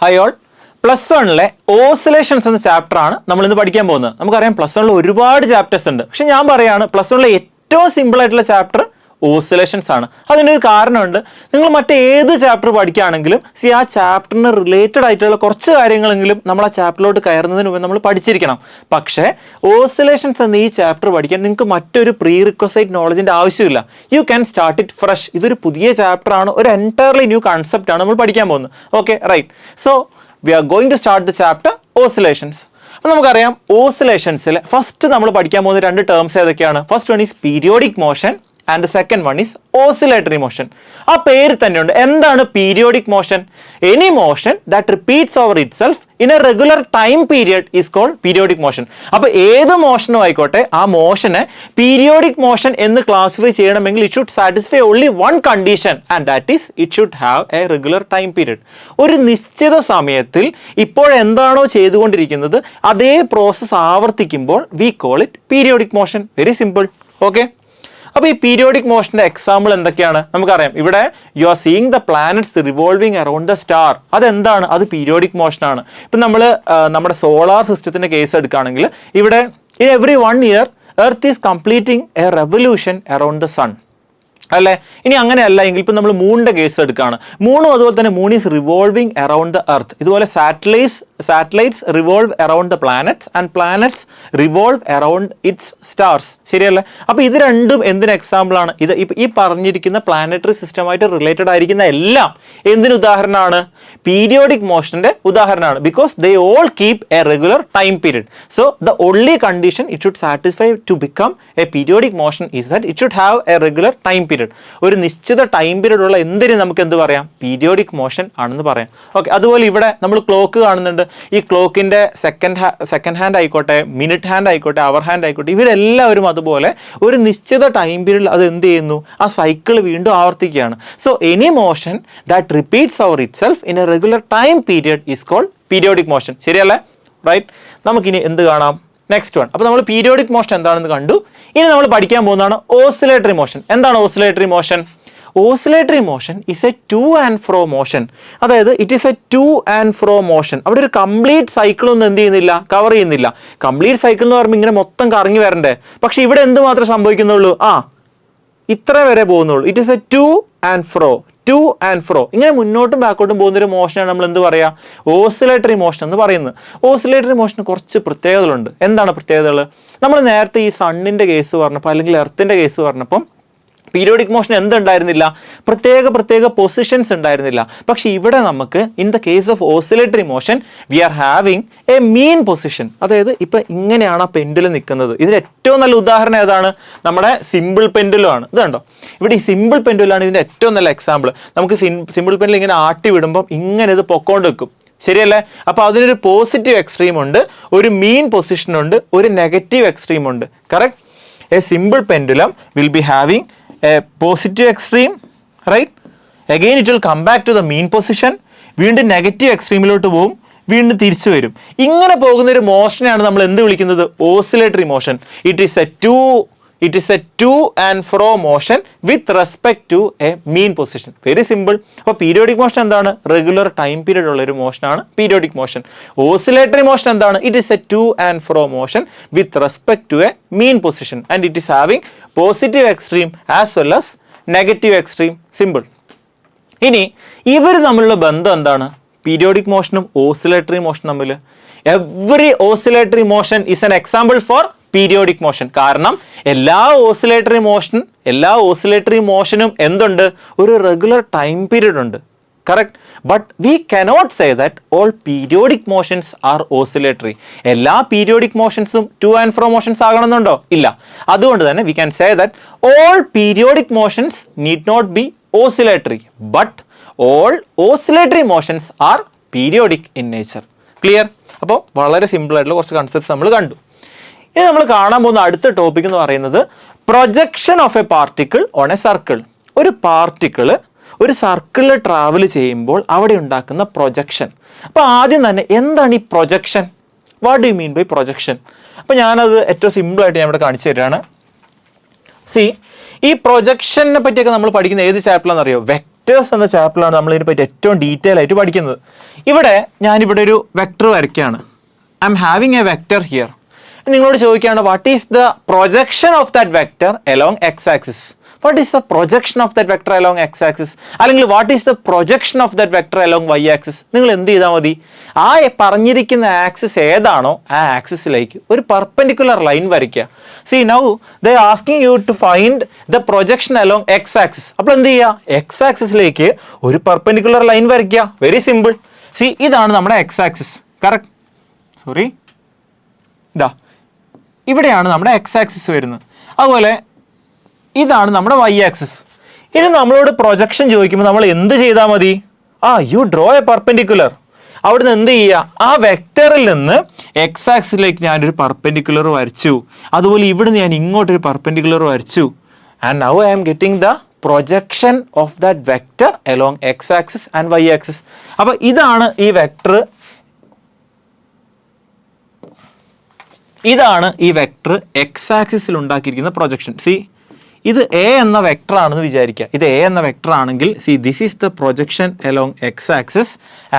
Hi all. Plus 1 oscillations എന്ന chapter ആണ് നമ്മൾ ഇന്ന് പഠിക്കാൻ പോകുന്നത്. നമുക്കറിയാം പ്ലസ് 1 ഒരുപാട് ചാപ്റ്റേഴ്സ് ഉണ്ട്. പക്ഷെ ഞാൻ പറയാണ് പ്ലസ് 1 ഏറ്റവും സിമ്പിൾ ആയിട്ടുള്ള ചാപ്റ്റർ ഓസിലേഷൻസ് ആണ്. അതിനൊരു കാരണമുണ്ട്. നിങ്ങൾ മറ്റേത് ചാപ്റ്റർ പഠിക്കുകയാണെങ്കിലും ആ ചാപ്റ്ററിന് റിലേറ്റഡ് ആയിട്ടുള്ള കുറച്ച് കാര്യങ്ങളെങ്കിലും നമ്മൾ ആ ചാപ്റ്ററിലോട്ട് കയറുന്നതിന് മുമ്പ് നമ്മൾ പഠിച്ചിരിക്കണം. പക്ഷേ ഓസിലേഷൻസ് എന്ന ഈ ചാപ്റ്റർ പഠിക്കാൻ നിങ്ങൾക്ക് മറ്റൊരു പ്രീ റിക്വസൈറ്റ് നോളജിൻ്റെ ആവശ്യമില്ല. You can start it fresh. ഇതൊരു പുതിയ ചാപ്റ്റർ ആണ്, ഒരു എൻറ്റയർലി ന്യൂ കൺസെപ്റ്റ് ആണ് നമ്മൾ പഠിക്കാൻ പോകുന്നത്. Okay, right. So we are going to start the chapter oscillations. അപ്പോൾ നമുക്കറിയാം ഓസിലേഷൻസിൽ ഫസ്റ്റ് നമ്മൾ പഠിക്കാൻ പോകുന്ന രണ്ട് ടേംസ് ഏതൊക്കെയാണ്? First one is periodic motion and the second one is oscillatory motion. ആ പേര് തന്നെയുണ്ട്. എന്താണ് periodic motion? Any motion that repeats over itself in a regular time period is called periodic motion. അപ്പോൾ ഏത് മോഷനും ആയിക്കോട്ടെ, ആ മോഷനെ പീരിയോഡിക് മോഷൻ എന്ന് ക്ലാസിഫൈ ചെയ്യണമെങ്കിൽ it should satisfy only one condition and that is it should have a regular time period. ഒരു നിശ്ചിത സമയത്തിൽ ഇപ്പോഴെന്താണോ ചെയ്തുകൊണ്ടിരിക്കുന്നത് അതേ പ്രോസസ്സ് ആവർത്തിക്കുമ്പോൾ we call it periodic motion. Very simple. Okay, അപ്പോൾ ഈ പീരിയോഡിക് മോഷൻ്റെ എക്സാമ്പിൾ എന്തൊക്കെയാണ്? നമുക്കറിയാം ഇവിടെ you are seeing the planets revolving around the star. അതെന്താണ്? അത് പീരിയോഡിക് മോഷനാണ്. ഇപ്പം നമ്മൾ നമ്മുടെ സോളാർ സിസ്റ്റത്തിൻ്റെ കേസ് എടുക്കുകയാണെങ്കിൽ ഇവിടെ in every 1 year earth is completing a revolution around the sun അല്ലേ? ഇനി അങ്ങനെയല്ല എങ്കിൽ ഇപ്പം നമ്മൾ മൂണിൻ്റെ കേസ് എടുക്കുകയാണ്. മൂണും അതുപോലെ തന്നെ moon is revolving around the earth. ഇതുപോലെ satellites revolve around the planets and planets revolve around its stars. ശരിയല്ലേ? അപ്പോൾ ഇത് രണ്ടും എന്തിന് എക്സാമ്പിളാണ്? ഇത് ഈ പറഞ്ഞിരിക്കുന്ന പ്ലാനറ്ററി സിസ്റ്റമായിട്ട് റിലേറ്റഡ് ആയിരിക്കുന്ന എല്ലാം എന്തിന് ഉദാഹരണമാണ്? പീരിയോഡിക് മോഷൻ്റെ ഉദാഹരണമാണ്. Because they all keep a regular time period. So the only condition it should satisfy to become a periodic motion is that it should have a regular time period. ഒരു നിശ്ചിത time period ഉള്ള എന്തിന് നമുക്ക് എന്ത് പറയാം? Periodic motion ആണെന്ന് പറയാം. Okay, അതുപോലെ ഇവിടെ നമ്മൾ ക്ലോക്ക് കാണുന്നുണ്ട്. ഈ ക്ലോക്കിൻ്റെ സെക്കൻഡ് ഹാൻഡ് ആയിക്കോട്ടെ, മിനിറ്റ് ഹാൻഡ് ആയിക്കോട്ടെ, അവർ ഹാൻഡ് ആയിക്കോട്ടെ, ഇവരെല്ലാവരും അതുപോലെ ഒരു നിശ്ചിത ടൈം പീരിയഡിൽ അത് എന്ത് ചെയ്യുന്നു? ആ സൈക്കിൾ വീണ്ടും ആവർത്തിക്കുകയാണ്. So any motion that repeats over itself in a regular time period is called periodic motion. ശരിയല്ലേ? റൈറ്റ്. നമുക്കിനി എന്ത് കാണാം? Next one. അപ്പോൾ നമ്മൾ പീരിയോഡിക് മോഷൻ എന്താണെന്ന് കണ്ടു. ഇനി നമ്മൾ പഠിക്കാൻ പോകുന്നതാണ് ഓസിലേറ്ററി മോഷൻ. എന്താണ് oscillatory motion? Oscillatory motion is a to and fro motion. അതായത് it is a to and fro motion. അവിടെ ഒരു കംപ്ലീറ്റ് സൈക്കിൾ ഒന്നും എന്ത് ചെയ്യുന്നില്ല, കവർ ചെയ്യുന്നില്ല. കംപ്ലീറ്റ് സൈക്കിൾ എന്ന് പറയുമ്പോൾ ഇങ്ങനെ മൊത്തം കറങ്ങി വരണ്ടേ? പക്ഷെ ഇവിടെ എന്ത് മാത്രമേ സംഭവിക്കുന്നുള്ളൂ? ഇത്ര വരെ പോകുന്നുള്ളൂ. It is a to and ഫ്രോ. To and ഫ്രോ ഇങ്ങനെ മുന്നോട്ടും ബാക്കോട്ടും പോകുന്നൊരു മോഷനാണ് നമ്മൾ എന്ത് പറയുക? ഓസിലേറ്ററി മോഷൻ എന്ന് പറയുന്നത്. ഓസിലേറ്ററി മോഷന് കുറച്ച് പ്രത്യേകതകളുണ്ട്. എന്താണ് പ്രത്യേകതകൾ? നമ്മൾ നേരത്തെ ഈ സണ്ണിൻ്റെ കേസ് പറഞ്ഞപ്പോൾ അല്ലെങ്കിൽ എർത്തിൻ്റെ കേസ് പറഞ്ഞപ്പം പീരിയോഡിക് മോഷൻ എന്തുണ്ടായിരുന്നില്ല? പ്രത്യേക പൊസിഷൻസ് ഉണ്ടായിരുന്നില്ല. പക്ഷെ ഇവിടെ നമുക്ക് in the case of oscillatory motion we are having a mean position. അതായത് ഇപ്പം ഇങ്ങനെയാണ് ആ പെൻഡുലം നിൽക്കുന്നത്. ഇതിന് ഏറ്റവും നല്ല ഉദാഹരണം ഏതാണ്? നമ്മുടെ സിമ്പിൾ പെൻഡുലം ആണ്. ഇത് കണ്ടോ, ഇവിടെ ഈ സിമ്പിൾ പെൻഡുലാണ് ഇതിൻ്റെ ഏറ്റവും നല്ല എക്സാമ്പിൾ. നമുക്ക് സിമ്പിൾ പെൻഡുലം ഇങ്ങനെ ആട്ടി വിടുമ്പം ഇങ്ങനെ ഇത് പൊക്കോണ്ട് വെക്കും. ശരിയല്ലേ? അപ്പോൾ അതിനൊരു പോസിറ്റീവ് എക്സ്ട്രീം ഉണ്ട്, ഒരു മീൻ പൊസിഷൻ ഉണ്ട്, ഒരു നെഗറ്റീവ് എക്സ്ട്രീം ഉണ്ട്. Correct? A simple pendulum will be having a positive extreme, right? Again it will come back to the mean position. വീണ്ടും നെഗറ്റീവ് എക്സ്ട്രീമിലോട്ട് പോകും, വീണ്ടും തിരിച്ചു വരും. ഇങ്ങനെ പോകുന്ന ഒരു മോഷനെയാണ് നമ്മൾ എന്ത് വിളിക്കുന്നത്? Oscillatory motion. It is a to and fro motion with respect to a mean position. Very simple. അപ്പോൾ പീരിയോഡിക് മോഷൻ എന്താണ്? റെഗുലർ ടൈം പീരിയഡ് ഉള്ള ഒരു മോഷനാണ് പീരിയോഡിക് മോഷൻ. ഓസിലേറ്ററി മോഷൻ എന്താണ്? It is a to and fro motion with respect to a mean position and it is having positive extreme as well as negative extreme. Simple. ഇനി ഇവർ തമ്മിലുള്ള ബന്ധം എന്താണ്? Periodic മോഷനും oscillatory മോഷനും തമ്മിൽ every oscillatory motion is an example for periodic motion. കാരണം എല്ലാ oscillatory മോഷനും എന്തുണ്ട്? ഒരു റെഗുലർ ടൈം പീരിയഡ് ഉണ്ട്. Correct? But we cannot say that all periodic motions are oscillatory. എല്ലാ പീരിയോഡിക് മോഷൻസും ടു ആൻഡ് ഫ്രോ മോഷൻസ് ആകണമെന്നുണ്ടോ? ഇല്ല. അതുകൊണ്ട് തന്നെ we can say that all periodic motions need not be oscillatory, but all oscillatory motions are periodic in nature. Clear? അപ്പോൾ വളരെ simple ആയിട്ടുള്ള കുറച്ച് കൺസെപ്റ്റ്സ് നമ്മൾ കണ്ടു. ഇനി നമ്മൾ കാണാൻ പോകുന്ന അടുത്ത ടോപ്പിക് എന്ന് പറയുന്നത് projection of A particle on A circle. ഒരു പാർട്ടിക്കിൾ ഒരു സർക്കിളിൽ ട്രാവൽ ചെയ്യുമ്പോൾ അവിടെ ഉണ്ടാക്കുന്ന പ്രൊജക്ഷൻ. അപ്പോൾ ആദ്യം തന്നെ എന്താണ് ഈ projection? What do you mean by projection? അപ്പോൾ ഞാനത് ഏറ്റവും സിമ്പിളായിട്ട് ഞാൻ ഇവിടെ കാണിച്ചു തരികയാണ്. ഈ പ്രൊജക്ഷനെ പറ്റിയൊക്കെ നമ്മൾ പഠിക്കുന്ന ഏത് ചാപ്റ്ററിലാണെന്ന് അറിയോ? വെക്ടേഴ്സ് എന്ന ചാപ്റ്ററിലാണ് നമ്മൾ ഇതിനെപ്പറ്റി ഏറ്റവും ഡീറ്റെയിൽ ആയിട്ട് പഠിക്കുന്നത്. ഞാനിവിടെ ഒരു വെക്ടർ വരയ്ക്കുകയാണ്. I'm having a vector here. നിങ്ങളോട് ചോദിക്കുകയാണ് what is the projection of that vector along X axis. What is the projection of that vector along X axis, അല്ലെങ്കിൽ what is the projection of that vector along Y axis. നിങ്ങൾ എന്ത് ചെയ്താൽ മതി, ആ പറഞ്ഞിരിക്കുന്ന axis ഏതാണോ ആ ആക്സിസിലേക്ക് ഒരു പെർപെൻഡിക്കുലർ ലൈൻ വരയ്ക്കുക. See now they asking you to find the projection along X axis. അപ്പോൾ എന്ത് ചെയ്യുക, എക്സ് ആക്സിസിലേക്ക് ഒരു പെർപെൻഡിക്കുലർ ലൈൻ വരയ്ക്കുക. Very simple. സി ഇതാണ് നമ്മുടെ എക്സ് ആക്സിസ്. കറക്റ്റ്, സോറി, ഇവിടെയാണ് നമ്മുടെ എക്സ് ആക്സിസ് വരുന്നത്. അതുപോലെ ഇതാണ് നമ്മുടെ വൈ ആക്സിസ്. ഇനി നമ്മളോട് പ്രൊജക്ഷൻ ചോദിക്കുമ്പോൾ നമ്മൾ എന്ത് ചെയ്താൽ മതി, യു ഡ്രോ എ പെർപെൻഡിക്കുലർ. അവിടുന്ന് എന്ത് ചെയ്യുക, ആ വെക്ടറിൽ നിന്ന് എക്സ് ആക്സിസിലേക്ക് ഞാനൊരു പെർപെൻഡിക്കുലർ വരച്ചു. അതുപോലെ ഇവിടുന്ന് ഞാൻ ഇങ്ങോട്ടൊരു പെർപെൻഡിക്കുലർ വരച്ചു. And now I am getting the projection of that vector along X axis and Y axis. അപ്പോൾ ഇതാണ് ഈ വെക്ടർ, എക്സ് ആക്സിസിൽ ഉണ്ടാക്കിയിരിക്കുന്ന പ്രൊജക്ഷൻ. സി ഇത് എ എന്ന വെക്ടർ ആണെന്ന് വിചാരിക്കുക. ഇത് എ എന്ന വെക്ടർ ആണെങ്കിൽ see this is the projection along X axis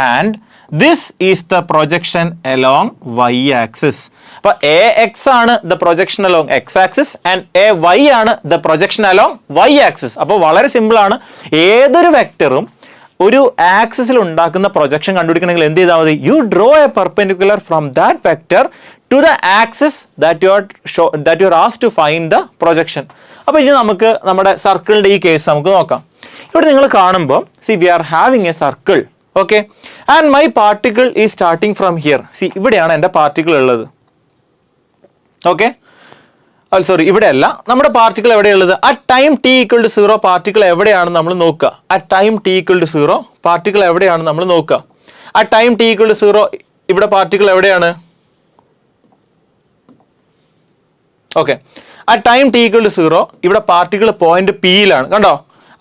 and this is the projection along Y axis. അപ്പൊ എ എക്സ് ആണ് the projection along X axis and A Y ആണ് the projection along Y axis. അപ്പോൾ വളരെ simple ആണ്. ഏതൊരു വെക്ടറും ഒരു ആക്സിസിൽ ഉണ്ടാക്കുന്ന പ്രൊജക്ഷൻ കണ്ടുപിടിക്കണമെങ്കിൽ എന്ത് ചെയ്താൽ മതി, you draw a perpendicular from that vector to the axis that you are asked to find the projection. അപ്പോൾ ഇനി നമുക്ക് നമ്മുടെ സർക്കിളിന്റെ ഈ കേസ് നമുക്ക് നോക്കാം. ഇവിടെ നിങ്ങൾ കാണുമ്പോൾ see we are having a circle, okay, and my particle is starting from here. See ഇവിടെയാണ് എൻ്റെ പാർട്ടിക്കിൾ ഉള്ളത്, ഓക്കെ. സോറി, ഇവിടെ അല്ല, നമ്മുടെ പാർട്ടിക്കിൾ എവിടെയുള്ളത്, at time T equal to 0 particle എവിടെയാണെന്ന് നമ്മൾ നോക്കുക. At time T equal to 0 particle എവിടെയാണെന്ന് നമ്മൾ നോക്കുക. At time T equal to 0 ഇവിടെ പാർട്ടിക്കിൾ എവിടെയാണ്, okay. At time T equal to 0 ഇവിടെ പാർട്ടിക്കിൾ പോയിന്റ് പിയിലാണ്, കണ്ടോ.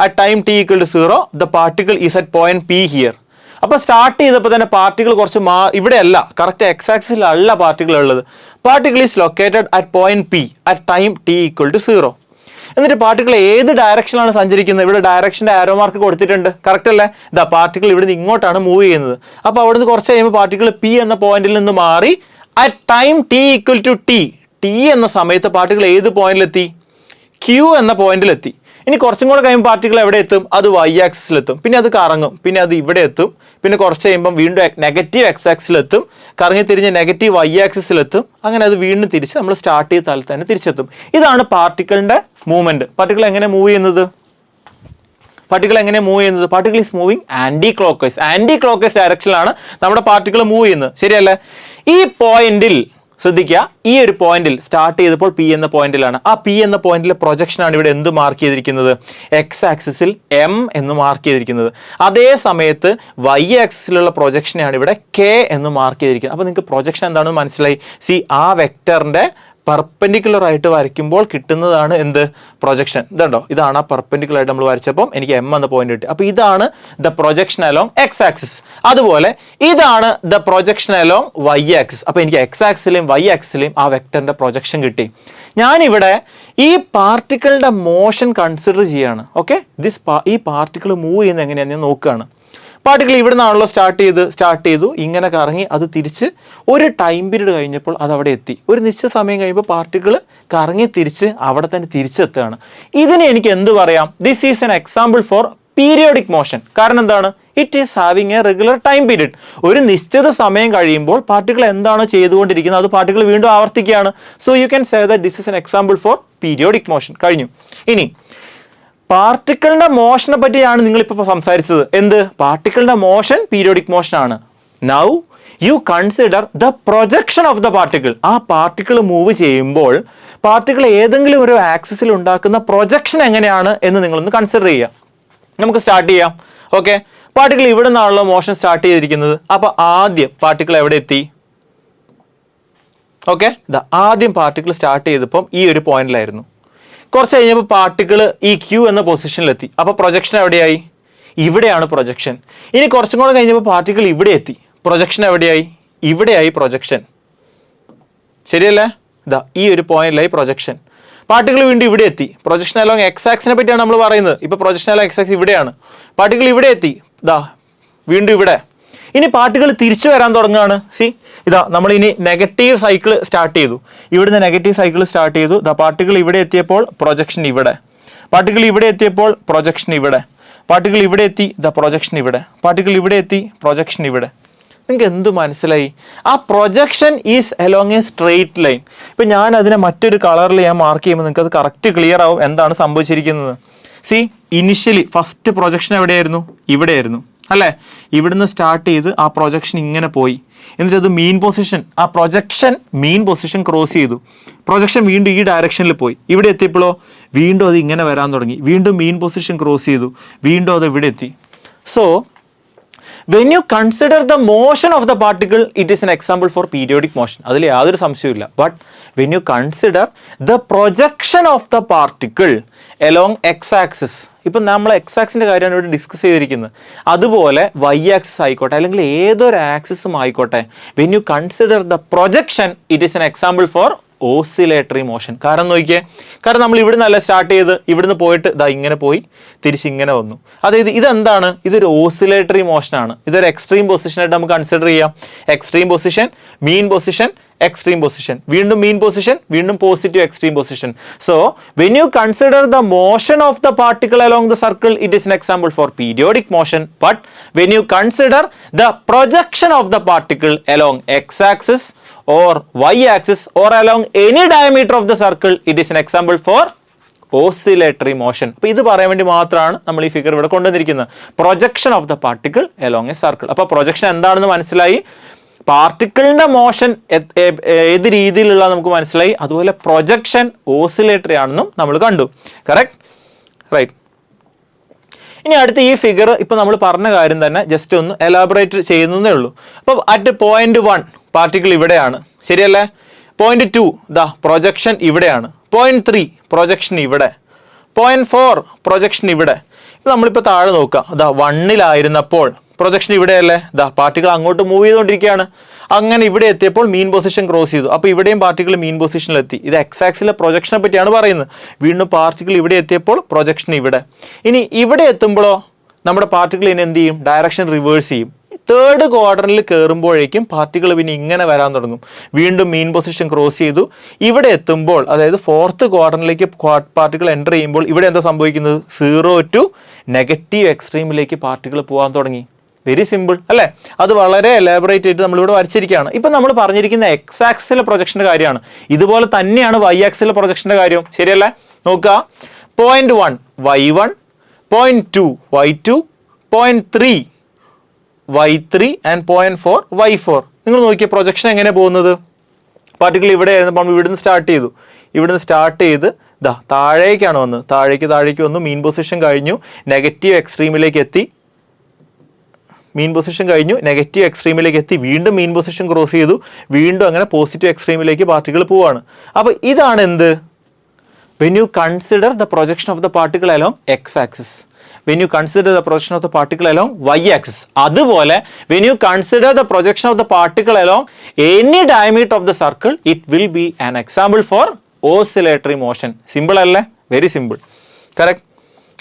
At time T equal to 0 the particle is at point P here. അപ്പോൾ start ചെയ്തപ്പോൾ തന്നെ പാർട്ടിക്കിൾ കുറച്ച് ഇവിടെ അല്ല, കറക്റ്റ് എക്സ് ആക്സിസിലല്ല പാർട്ടിക്കിൾ ഉള്ളത്. Particle is located at point P at time T equal to 0. എന്നിട്ട് പാർട്ടിക്കിൾ ഏത് ഡയറക്ഷനിലാണ് സഞ്ചരിക്കുന്നത്, ഇവിടെ ഡയറക്ഷൻ്റെ ആരോ മാർക്ക് കൊടുത്തിട്ടുണ്ട്, കറക്റ്റ് അല്ലേ. ഇതാ പാർട്ടിക്കിൾ ഇവിടെ നിന്ന് ഇങ്ങോട്ടാണ് മൂവ് ചെയ്യുന്നത്. അപ്പോൾ അവിടുന്ന് കുറച്ച് കഴിയുമ്പോൾ പാർട്ടിക്കിൾ പി എന്ന പോയിന്റിൽ നിന്ന് മാറി at time T equal to T എന്ന സമയത്ത് പാർട്ടിക്കിൾ ഏത് പോയിന്റിലെത്തി, ക്യൂ എന്ന പോയിന്റിലെത്തി. ഇനി കുറച്ചും കൂടെ കഴിയുമ്പോൾ പാർട്ടിക്കിൾ എവിടെ എത്തും, അത് വൈ ആക്സിസിലെത്തും. പിന്നെ അത് കറങ്ങും, പിന്നെ അത് ഇവിടെ എത്തും. പിന്നെ കുറച്ച് കഴിയുമ്പോൾ വീണ്ടും നെഗറ്റീവ് എക്സ് ആക്സിസിലെത്തും, കറങ്ങി തിരിഞ്ഞ് നെഗറ്റീവ് വൈ ആക്സിസിലെത്തും. അങ്ങനെ അത് വീണ്ടും തിരിച്ച് നമ്മൾ സ്റ്റാർട്ട് ചെയ്ത സ്ഥലത്ത് തന്നെ തിരിച്ചെത്തും. ഇതാണ് പാർട്ടിക്കിളിന്റെ മൂവ്മെന്റ്. പാർട്ടിക്കിൾ എങ്ങനെ മൂവ് ചെയ്യുന്നത്, particle is moving anticlockwise ഡയറക്ഷനിലാണ് നമ്മുടെ പാർട്ടിക്കിൾ മൂവ് ചെയ്യുന്നത്, ശരിയല്ലേ. ഈ പോയിന്റിൽ ശ്രദ്ധിക്കുക, ഈ ഒരു പോയിന്റിൽ സ്റ്റാർട്ട് ചെയ്തപ്പോൾ പി എന്ന പോയിന്റിലാണ്. ആ പി എന്ന പോയിന്റിലെ പ്രൊജക്ഷൻ ആണ് ഇവിടെ എന്ത് മാർക്ക് ചെയ്തിരിക്കുന്നത്, എക്സ് ആക്സിസിൽ എം എന്ന് മാർക്ക് ചെയ്തിരിക്കുന്നത്. അതേ സമയത്ത് വൈ ആക്സിസിലുള്ള പ്രൊജക്ഷനാണ് ഇവിടെ കെ എന്ന് മാർക്ക് ചെയ്തിരിക്കുന്നത്. അപ്പോൾ നിങ്ങൾക്ക് പ്രൊജക്ഷൻ എന്താണെന്ന് മനസ്സിലായി. സി ആ വെക്ടറിന്റെ പെർപെൻഡിക്കുലർ ആയിട്ട് വരയ്ക്കുമ്പോൾ കിട്ടുന്നതാണ് എന്ത്, പ്രൊജക്ഷൻ. ഇതുണ്ടോ, ഇതാണ് ആ പെർപെൻഡിക്കുലർ ആയിട്ട് നമ്മൾ വരച്ചപ്പോൾ എനിക്ക് എം എന്ന പോയിന്റ് കിട്ടി. അപ്പോൾ ഇതാണ് the projection along X axis. അതുപോലെ ഇതാണ് the projection along Y axis. അപ്പോൾ എനിക്ക് എക്സ് ആക്സിലെയും വൈ ആക്സിലെയും ആ വെക്ടറിന്റെ പ്രൊജക്ഷൻ കിട്ടി. ഞാനിവിടെ ഈ പാർട്ടിക്കിളിന്റെ മോഷൻ കൺസിഡർ ചെയ്യാണ്, ഓക്കെ. ഈ പാർട്ടിക്കിൾ മൂവ് ചെയ്യുന്നത് എങ്ങനെയാണെന്ന് ഞാൻ നോക്കുകയാണ്. പാർട്ടിക്കിൾ ഇവിടെ നിന്നാണല്ലോ സ്റ്റാർട്ട് ചെയ്തു, ഇങ്ങനെ കറങ്ങി അത് തിരിച്ച് ഒരു ടൈം പീരീഡ് കഴിഞ്ഞപ്പോൾ അത് അവിടെ എത്തി. ഒരു നിശ്ചിത സമയം കഴിയുമ്പോൾ പാർട്ടിക്കിൾ കറങ്ങി തിരിച്ച് അവിടെ തന്നെ തിരിച്ചെത്തുകയാണ്. ഇതിനെ എനിക്ക് എന്ത് പറയാം, this is an example for periodic motion. കാരണം എന്താണ്, it is having A regular time period. ഒരു നിശ്ചിത സമയം കഴിയുമ്പോൾ പാർട്ടിക്കിൾ എന്താണോ ചെയ്തുകൊണ്ടിരിക്കുന്നത് അത് പാർട്ടിക്കിൾ വീണ്ടും ആവർത്തിക്കുകയാണ്. So you can say that this is an example for periodic motion. കഴിഞ്ഞു. ഇനി പാർട്ടിക്കിളിന്റെ മോഷനെ പറ്റിയാണ് നിങ്ങളിപ്പോൾ സംസാരിച്ചത്. എന്ത്, പാർട്ടിക്കിളിന്റെ മോഷൻ പീരിയോഡിക് മോഷൻ ആണ്. Now you consider the projection of the particle. ആ പാർട്ടിക്കിൾ മൂവ് ചെയ്യുമ്പോൾ പാർട്ടിക്കിൾ ഏതെങ്കിലും ഒരു ആക്സിസിൽ ഉണ്ടാക്കുന്ന പ്രൊജക്ഷൻ എങ്ങനെയാണ് എന്ന് നിങ്ങളൊന്ന് കൺസിഡർ ചെയ്യുക. നമുക്ക് സ്റ്റാർട്ട് ചെയ്യാം, ഓക്കെ. പാർട്ടിക്കിൾ ഇവിടെ നിന്നാണല്ലോ മോഷൻ സ്റ്റാർട്ട് ചെയ്തിരിക്കുന്നത്. അപ്പോൾ ആദ്യം പാർട്ടിക്കിൾ എവിടെ എത്തി, ഓക്കെ. ആദ്യം പാർട്ടിക്കിൾ സ്റ്റാർട്ട് ചെയ്തപ്പം ഈ ഒരു പോയിന്റിലായിരുന്നു. കുറച്ച് കഴിഞ്ഞപ്പോൾ പാർട്ടിക്കിൾ ഈ ക്യൂ എന്ന പൊസിഷനിലെത്തി. അപ്പോൾ പ്രൊജക്ഷൻ എവിടെയായി, ഇവിടെയാണ് പ്രൊജക്ഷൻ. ഇനി കുറച്ചും കൂടെ കഴിഞ്ഞപ്പോൾ പാർട്ടിക്കിൾ ഇവിടെ എത്തി. പ്രൊജക്ഷൻ എവിടെയായി, ഇവിടെയായി പ്രൊജക്ഷൻ, ശരിയല്ലേ. ഈ ഒരു പോയിന്റിലായി പ്രൊജക്ഷൻ. പാർട്ടിക്കിൾ വീണ്ടും ഇവിടെ എത്തി. പ്രൊജക്ഷൻ അലോങ് എക്സ് ആക്സിനെ പറ്റിയാണ് നമ്മൾ പറയുന്നത്. ഇപ്പോൾ പ്രൊജക്ഷൻ അലോങ് എക്സ് ആക്സ് ഇവിടെയാണ്, പാർട്ടിക്കിൾ ഇവിടെ എത്തി, ഇതാ വീണ്ടും ഇവിടെ. ഇനി പാർട്ടിക്കിൾ തിരിച്ചു വരാൻ തുടങ്ങുകയാണ്. ഇതാ നമ്മൾ ഇനി നെഗറ്റീവ് സൈക്കിൾ സ്റ്റാർട്ട് ചെയ്തു. ഇവിടുന്ന് നെഗറ്റീവ് സൈക്കിൾ സ്റ്റാർട്ട് ചെയ്തു. ദാ പാർട്ടിക്കിൾ ഇവിടെ എത്തിയപ്പോൾ പ്രൊജക്ഷൻ ഇവിടെ, പാർട്ടിക്കിൾ ഇവിടെ എത്തിയപ്പോൾ പ്രൊജക്ഷൻ ഇവിടെ, പാർട്ടിക്കിൾ ഇവിടെ എത്തി, ദ പ്രൊജക്ഷൻ ഇവിടെ, പാർട്ടിക്കിൾ ഇവിടെ എത്തി, പ്രൊജക്ഷൻ ഇവിടെ. നിങ്ങൾക്ക് എന്ത് മനസ്സിലായി? ആ projection is along A straight line. ഇപ്പം ഞാൻ അതിനെ മറ്റൊരു കളറിൽ ഞാൻ മാർക്ക് ചെയ്യുമ്പോൾ നിങ്ങൾക്ക് അത് കറക്റ്റ് ക്ലിയർ ആവും എന്താണ് സംഭവിച്ചിരിക്കുന്നത്. ഇനിഷ്യലി ഫസ്റ്റ് പ്രൊജക്ഷൻ എവിടെയായിരുന്നു? ഇവിടെയായിരുന്നു അല്ലേ? ഇവിടുന്ന് സ്റ്റാർട്ട് ചെയ്ത് ആ പ്രൊജക്ഷൻ ഇങ്ങനെ പോയി, എന്നിട്ട് അത് മീൻ പൊസിഷൻ, ആ പ്രൊജക്ഷൻ മീൻ പൊസിഷൻ ക്രോസ് ചെയ്തു. പ്രൊജക്ഷൻ വീണ്ടും ഈ ഡയറക്ഷനിൽ പോയി. ഇവിടെ എത്തിയപ്പോഴോ വീണ്ടും അത് ഇങ്ങനെ വരാൻ തുടങ്ങി, വീണ്ടും മീൻ പൊസിഷൻ ക്രോസ് ചെയ്തു, വീണ്ടും അത് ഇവിടെ എത്തി. So when you consider the motion of the particle, it is an example for periodic motion. അതിൽ യാതൊരു സംശയമില്ല. But when you consider the projection of the particle along x axis, ഇപ്പം നമ്മൾ എക്സ് ആക്സിൻ്റെ കാര്യമാണ് ഇവിടെ ഡിസ്കസ് ചെയ്തിരിക്കുന്നത്. അതുപോലെ വൈ ആക്സിസ് ആയിക്കോട്ടെ, അല്ലെങ്കിൽ ഏതൊരു ആക്സിസും ആയിക്കോട്ടെ, when you consider the projection, it is an example for oscillatory motion. കാരണം നോക്കിയേ, കാരണം നമ്മൾ ഇവിടെ നല്ല സ്റ്റാർട്ട് ചെയ്ത് ഇവിടുന്ന് പോയിട്ട് ഇതാ ഇങ്ങനെ പോയി തിരിച്ചിങ്ങനെ വന്നു. അതായത് ഇതെന്താണ്? ഇതൊരു ഓസിലേറ്ററി മോഷനാണ്. ഇതൊരു എക്സ്ട്രീം പൊസിഷനായിട്ട് നമുക്ക് കൺസിഡർ ചെയ്യാം. എക്സ്ട്രീം പൊസിഷൻ, മീൻ പൊസിഷൻ, എക്സ്ട്രീം പൊസിഷൻ, വീണ്ടും മീൻ പൊസിഷൻ, വീണ്ടും positive extreme position. So when you consider the motion of the particle along the circle, it is an example for periodic motion. But when you consider the projection of the particle along X axis or y-axis or along any diameter of the circle, it is an example for oscillatory motion. അപ്പോൾ ഇത് പറയാൻ വേണ്ടി മാത്രമാണ് നമ്മൾ ഈ figure ഇവിടെ കൊണ്ടുവന്നിരിക്കുന്നത്. Projection of the particle along A circle. അപ്പോൾ പ്രൊജക്ഷൻ എന്താണെന്ന് മനസ്സിലായി, പാർട്ടിക്കിളിൻ്റെ മോഷൻ ഏത് രീതിയിലുള്ള നമുക്ക് മനസ്സിലായി, അതുപോലെ പ്രൊജക്ഷൻ ഓസിലേറ്ററി ആണെന്നും നമ്മൾ കണ്ടു. Correct, right. ഇനി അടുത്ത ഈ ഫിഗർ ഇപ്പോൾ നമ്മൾ പറഞ്ഞ കാര്യം തന്നെ ജസ്റ്റ് ഒന്ന് എലാബറേറ്റ് ചെയ്യുന്നതേ ഉള്ളൂ. അപ്പോൾ അറ്റ് പോയിന്റ് 1 പാർട്ടിക്കിൾ ഇവിടെയാണ്, ശരിയല്ലേ? പോയിന്റ് 2 ദാ പ്രൊജക്ഷൻ ഇവിടെയാണ്, പോയിന്റ് 3 പ്രൊജക്ഷൻ ഇവിടെ, പോയിന്റ് 4 പ്രൊജക്ഷൻ ഇവിടെ. ഇപ്പോൾ നമ്മളിപ്പോൾ താഴെ നോക്കുക, ദാ 1-ലായിരുന്നപ്പോൾ പ്രൊജക്ഷൻ ഇവിടെയല്ലേ, ദാ പാർട്ടിക്കിൾ അങ്ങോട്ട് മൂവ് ചെയ്തുകൊണ്ടിരിക്കുകയാണ്. അങ്ങനെ ഇവിടെ എത്തിയപ്പോൾ മീൻ പൊസിഷൻ ക്രോസ് ചെയ്തു. അപ്പോൾ ഇവിടെയും പാർട്ടിക്കിൾ മീൻ പൊസിഷനിലെത്തി. ഇത് എക്സ് ആക്സിലെ പ്രൊജക്ഷനെ പറ്റിയാണ് പറയുന്നത്. വീണ്ടും പാർട്ടിക്കിൾ ഇവിടെ എത്തിയപ്പോൾ പ്രൊജക്ഷൻ ഇവിടെ. ഇനി ഇവിടെ എത്തുമ്പോഴോ നമ്മുടെ പാർട്ടിക്കിൾ ഇനി എന്ത് ചെയ്യും? ഡയറക്ഷൻ റിവേഴ്സ് ചെയ്യും. തേർഡ് ക്വാഡ്രന്റിൽ കയറുമ്പോഴേക്കും പാർട്ടിക്കിൾ പിന്നെ ഇങ്ങനെ വരാൻ തുടങ്ങും. വീണ്ടും മീൻ പൊസിഷൻ ക്രോസ് ചെയ്തു. ഇവിടെ എത്തുമ്പോൾ, അതായത് ഫോർത്ത് ക്വാഡ്രന്റിലേക്ക് പാർട്ടിക്കിൾ എൻ്റർ ചെയ്യുമ്പോൾ ഇവിടെ എന്താ സംഭവിക്കുന്നത്? 0 to നെഗറ്റീവ് എക്സ്ട്രീമിലേക്ക് പാർട്ടിക്കിൾ പോകാൻ തുടങ്ങി. വെരി സിമ്പിൾ അല്ലേ? അത് വളരെ എലാബറേറ്റ് ആയിട്ട് നമ്മളിവിടെ വരച്ചിരിക്കുകയാണ്. ഇപ്പം നമ്മൾ പറഞ്ഞിരിക്കുന്ന എക്സ് ആക്സിലെ പ്രൊജക്ഷൻ്റെ കാര്യമാണ്. ഇതുപോലെ തന്നെയാണ് വൈ ആക്സിലെ പ്രൊജക്ഷൻ്റെ കാര്യവും, ശരിയല്ലേ? നോക്കുക, point 1 y1, point 2 y2, point 3 y3 and point 4 y4. നിങ്ങൾ നോക്കിയ പ്രൊജക്ഷൻ എങ്ങനെ പോകുന്നത്? പാർട്ടിക്കിൾ ഇവിടെ ആയിരുന്നപ്പോൾ ഇവിടുന്ന് സ്റ്റാർട്ട് ചെയ്ത് ദാ താഴേക്കാണ് വന്നത്, താഴേക്ക് വന്നു, മീൻ പൊസിഷൻ കഴിഞ്ഞു, നെഗറ്റീവ് എക്സ്ട്രീമിലേക്ക് എത്തി, വീണ്ടും മീൻ പൊസിഷൻ ക്രോസ് ചെയ്തു, വീണ്ടും അങ്ങനെ പോസിറ്റീവ് എക്സ്ട്രീമിലേക്ക് പാർട്ടിക്കിൾ പോവാണ്. അപ്പോൾ ഇതാണ് എന്ത്? When you consider the projection of the particle along X axis, when you consider the projection of the particle along y-axis. അതുപോലെ when you consider the projection of the particle along any diameter of the circle, it will be an example for oscillatory motion. Simple അല്ലേ? Very simple. Correct.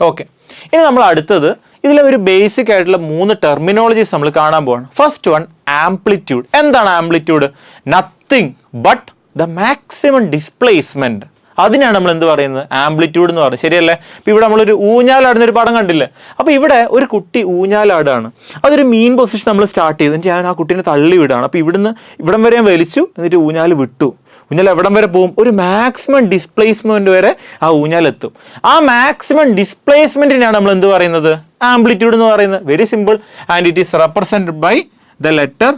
Okay, ഇനി നമ്മൾ അടുത്തത് ഇതിലെ ഒരു basic ആയിട്ടുള്ള 3 terminologies നമ്മൾ കാണാൻ പോവാണ്. First one, amplitude. എന്താണ് amplitude? Nothing but the maximum displacement. അതിനാണ് നമ്മൾ എന്ത് പറയുന്നത്? ആംപ്ലിറ്റ്യൂഡ് എന്ന് പറയുന്നത്, ശരിയല്ലേ? ഇപ്പോൾ ഇവിടെ നമ്മളൊരു ഊഞ്ഞാലാടുന്നൊരു പടം കണ്ടില്ലേ? അപ്പോൾ ഇവിടെ ഒരു കുട്ടി ഊഞ്ഞാലാടാണ്. അതൊരു മീൻ പൊസിഷൻ നമ്മൾ സ്റ്റാർട്ട് ചെയ്ത് എന്നിട്ട് ഞാൻ ആ കുട്ടീനെ തള്ളി വിടുകയാണ്. അപ്പോൾ ഇവിടം വരെ വലിച്ചു, എന്നിട്ട് ഊഞ്ഞാൽ വിട്ടു. ഊഞ്ഞാൽ എവിടം വരെ പോകും? ഒരു മാക്സിമം ഡിസ്പ്ലേസ്മെന്റ് വരെ ആ ഊഞ്ഞാലെത്തും. ആ മാക്സിമം ഡിസ്പ്ലേസ്മെന്റിനാണ് നമ്മൾ എന്ത് പറയുന്നത്? ആംപ്ലിറ്റ്യൂഡ് എന്ന് പറയുന്നത്. Very simple. And it is represented by the letter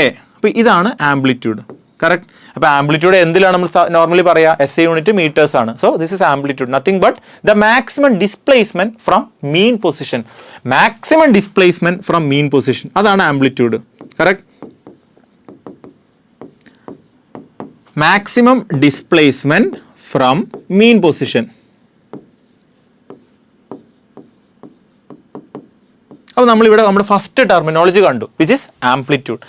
A. അപ്പോൾ ഇതാണ് ആംപ്ലിറ്റ്യൂഡ്. കറക്റ്റ്. അപ്പോൾ ആംപ്ലിറ്റ്യൂഡ് എന്തിലാണ് നമ്മൾ നോർമലി പറയുക? SI യൂണിറ്റ് മീറ്റേഴ്സ് ആണ്. So this is amplitude, nothing but the maximum displacement from mean position. Maximum displacement from mean position, അതാണ് amplitude. Correct. Maximum displacement from mean position. അപ്പോൾ നമ്മളിവിടെ നമ്മുടെ first terminology കണ്ടു, which is amplitude.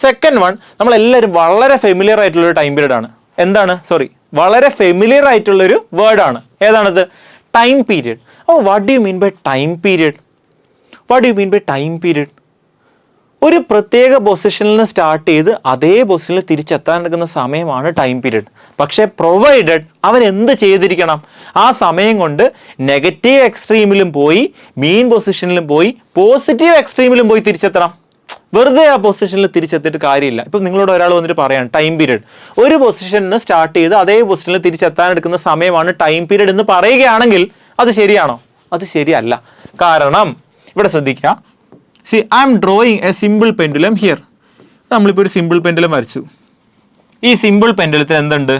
Second one, നമ്മളെല്ലാവരും വളരെ familiar ആയിട്ടുള്ളൊരു time period ആണ്. എന്താണ്? വളരെ ഫെമിലിയർ ആയിട്ടുള്ളൊരു വേർഡാണ്. ഏതാണത്? Time period. What do you mean by time period? What do you mean by time period? ഒരു പ്രത്യേക പൊസിഷനിൽ നിന്ന് സ്റ്റാർട്ട് ചെയ്ത് അതേ പൊസിഷനിൽ തിരിച്ചെത്താൻ എടുക്കുന്ന സമയമാണ് ടൈം പീരിയഡ്. പക്ഷേ പ്രൊവൈഡഡ് അവൻ എന്ത് ചെയ്തിരിക്കണം? ആ സമയം കൊണ്ട് നെഗറ്റീവ് എക്സ്ട്രീമിലും പോയി മീൻ പൊസിഷനിലും പോയി പോസിറ്റീവ് എക്സ്ട്രീമിലും പോയി തിരിച്ചെത്തണം. വെറുതെ ആ പൊസിഷനിൽ തിരിച്ചെത്തിയിട്ട് കാര്യമില്ല. ഇപ്പം നിങ്ങളോട് ഒരാൾ വന്നിട്ട് പറയാണ് ടൈം പീരിയഡ്, ഒരു പൊസിഷനിൽ നിന്ന് സ്റ്റാർട്ട് ചെയ്ത് അതേ പൊസിഷനിൽ തിരിച്ചെത്താൻ എടുക്കുന്ന സമയമാണ് ടൈം പീരിയഡ് എന്ന് പറയുകയാണെങ്കിൽ അത് ശരിയാണോ? അത് ശരിയല്ല. കാരണം ഇവിടെ ശ്രദ്ധിക്കുക, See, I am drawing a simple pendulum here. നമ്മളിപ്പോൾ ഒരു സിമ്പിൾ പെൻഡുലം വരച്ചു. ഈ സിമ്പിൾ പെൻഡുലത്തിൽ എന്തുണ്ട്?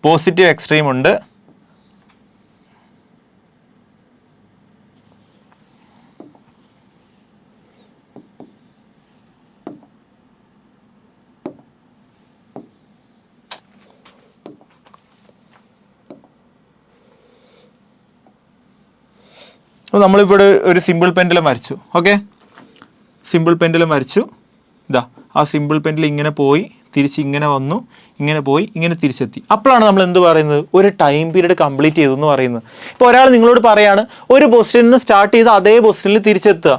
പോസിറ്റീവ് എക്സ്ട്രീം ഉണ്ട്, അപ്പോൾ നമ്മളിപ്പോൾ ഒരു സിമ്പിൾ പെൻഡുലം വരച്ചു. ഓക്കെ, സിമ്പിൾ പെൻഡുലം വരച്ചു. ഇതാ ആ സിമ്പിൾ പെൻഡുലം ഇങ്ങനെ പോയി തിരിച്ച് ഇങ്ങനെ വന്നു, ഇങ്ങനെ പോയി ഇങ്ങനെ തിരിച്ചെത്തി. അപ്പോഴാണ് നമ്മൾ എന്ത് പറയുന്നത്? ഒരു ടൈം പീരീഡ് കംപ്ലീറ്റ് ചെയ്തു എന്ന് പറയുന്നത്. ഇപ്പോൾ ഒരാൾ നിങ്ങളോട് പറയാണ് ഒരു പൊസിഷനിൽ നിന്ന് സ്റ്റാർട്ട് ചെയ്ത് അതേ പൊസിഷനിൽ തിരിച്ചെത്തുക.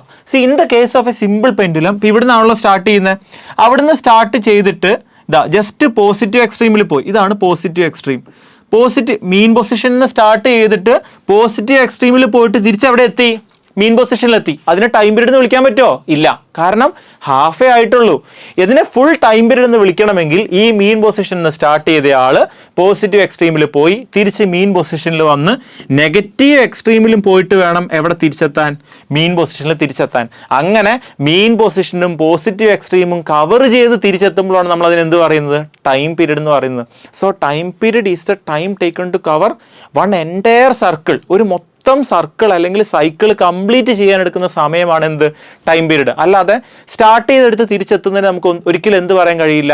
In the case of a simple pendulum, ഇപ്പോൾ ഇവിടെ നിന്നാണല്ലോ സ്റ്റാർട്ട് ചെയ്യുന്നത്. അവിടെ നിന്ന് സ്റ്റാർട്ട് ചെയ്തിട്ട് ഇതാ ജസ്റ്റ് പോസിറ്റീവ് എക്സ്ട്രീമിൽ പോയി. ഇതാണ് പോസിറ്റീവ് എക്സ്ട്രീം. മീൻ പൊസിഷനിൽ നിന്ന് സ്റ്റാർട്ട് ചെയ്തിട്ട് പോസിറ്റീവ് എക്സ്ട്രീമിൽ പോയിട്ട് തിരിച്ച് അവിടെ എത്തി, മീൻ പൊസിഷനിലെത്തി. അതിനെ ടൈം പീരീഡ് എന്ന് വിളിക്കാൻ പറ്റുമോ? ഇല്ല, കാരണം ഹാഫേ ആയിട്ടുള്ളൂ. ഇതിനെ ഫുൾ ടൈം പീരീഡ് എന്ന് വിളിക്കണമെങ്കിൽ ഈ മീൻ പൊസിഷനിൽ നിന്ന് സ്റ്റാർട്ട് ചെയ്ത ആള് പോസിറ്റീവ് എക്സ്ട്രീമിൽ പോയി തിരിച്ച് മീൻ പൊസിഷനിൽ വന്ന് നെഗറ്റീവ് എക്സ്ട്രീമിലും പോയിട്ട് വേണം എവിടെ തിരിച്ചെത്താൻ? മീൻ പൊസിഷനിൽ തിരിച്ചെത്താൻ. അങ്ങനെ മീൻ പൊസിഷനും പോസിറ്റീവ് എക്സ്ട്രീമും കവർ ചെയ്ത് തിരിച്ചെത്തുമ്പോഴാണ് നമ്മൾ അതിന് എന്ത് പറയുന്നത്? ടൈം പീരീഡ് എന്ന് പറയുന്നത്. So time period is the time taken to cover one entire circle. ഒരു മൊത്തം സർക്കിൾ അല്ലെങ്കിൽ സൈക്കിൾ കംപ്ലീറ്റ് ചെയ്യാൻ എടുക്കുന്ന സമയമാണ് എന്ത്? Time period. അല്ലാതെ സ്റ്റാർട്ട് ചെയ്തെടുത്ത് തിരിച്ചെത്തുന്നതിന് നമുക്ക് ഒരിക്കലും എന്ത് പറയാൻ കഴിയില്ല?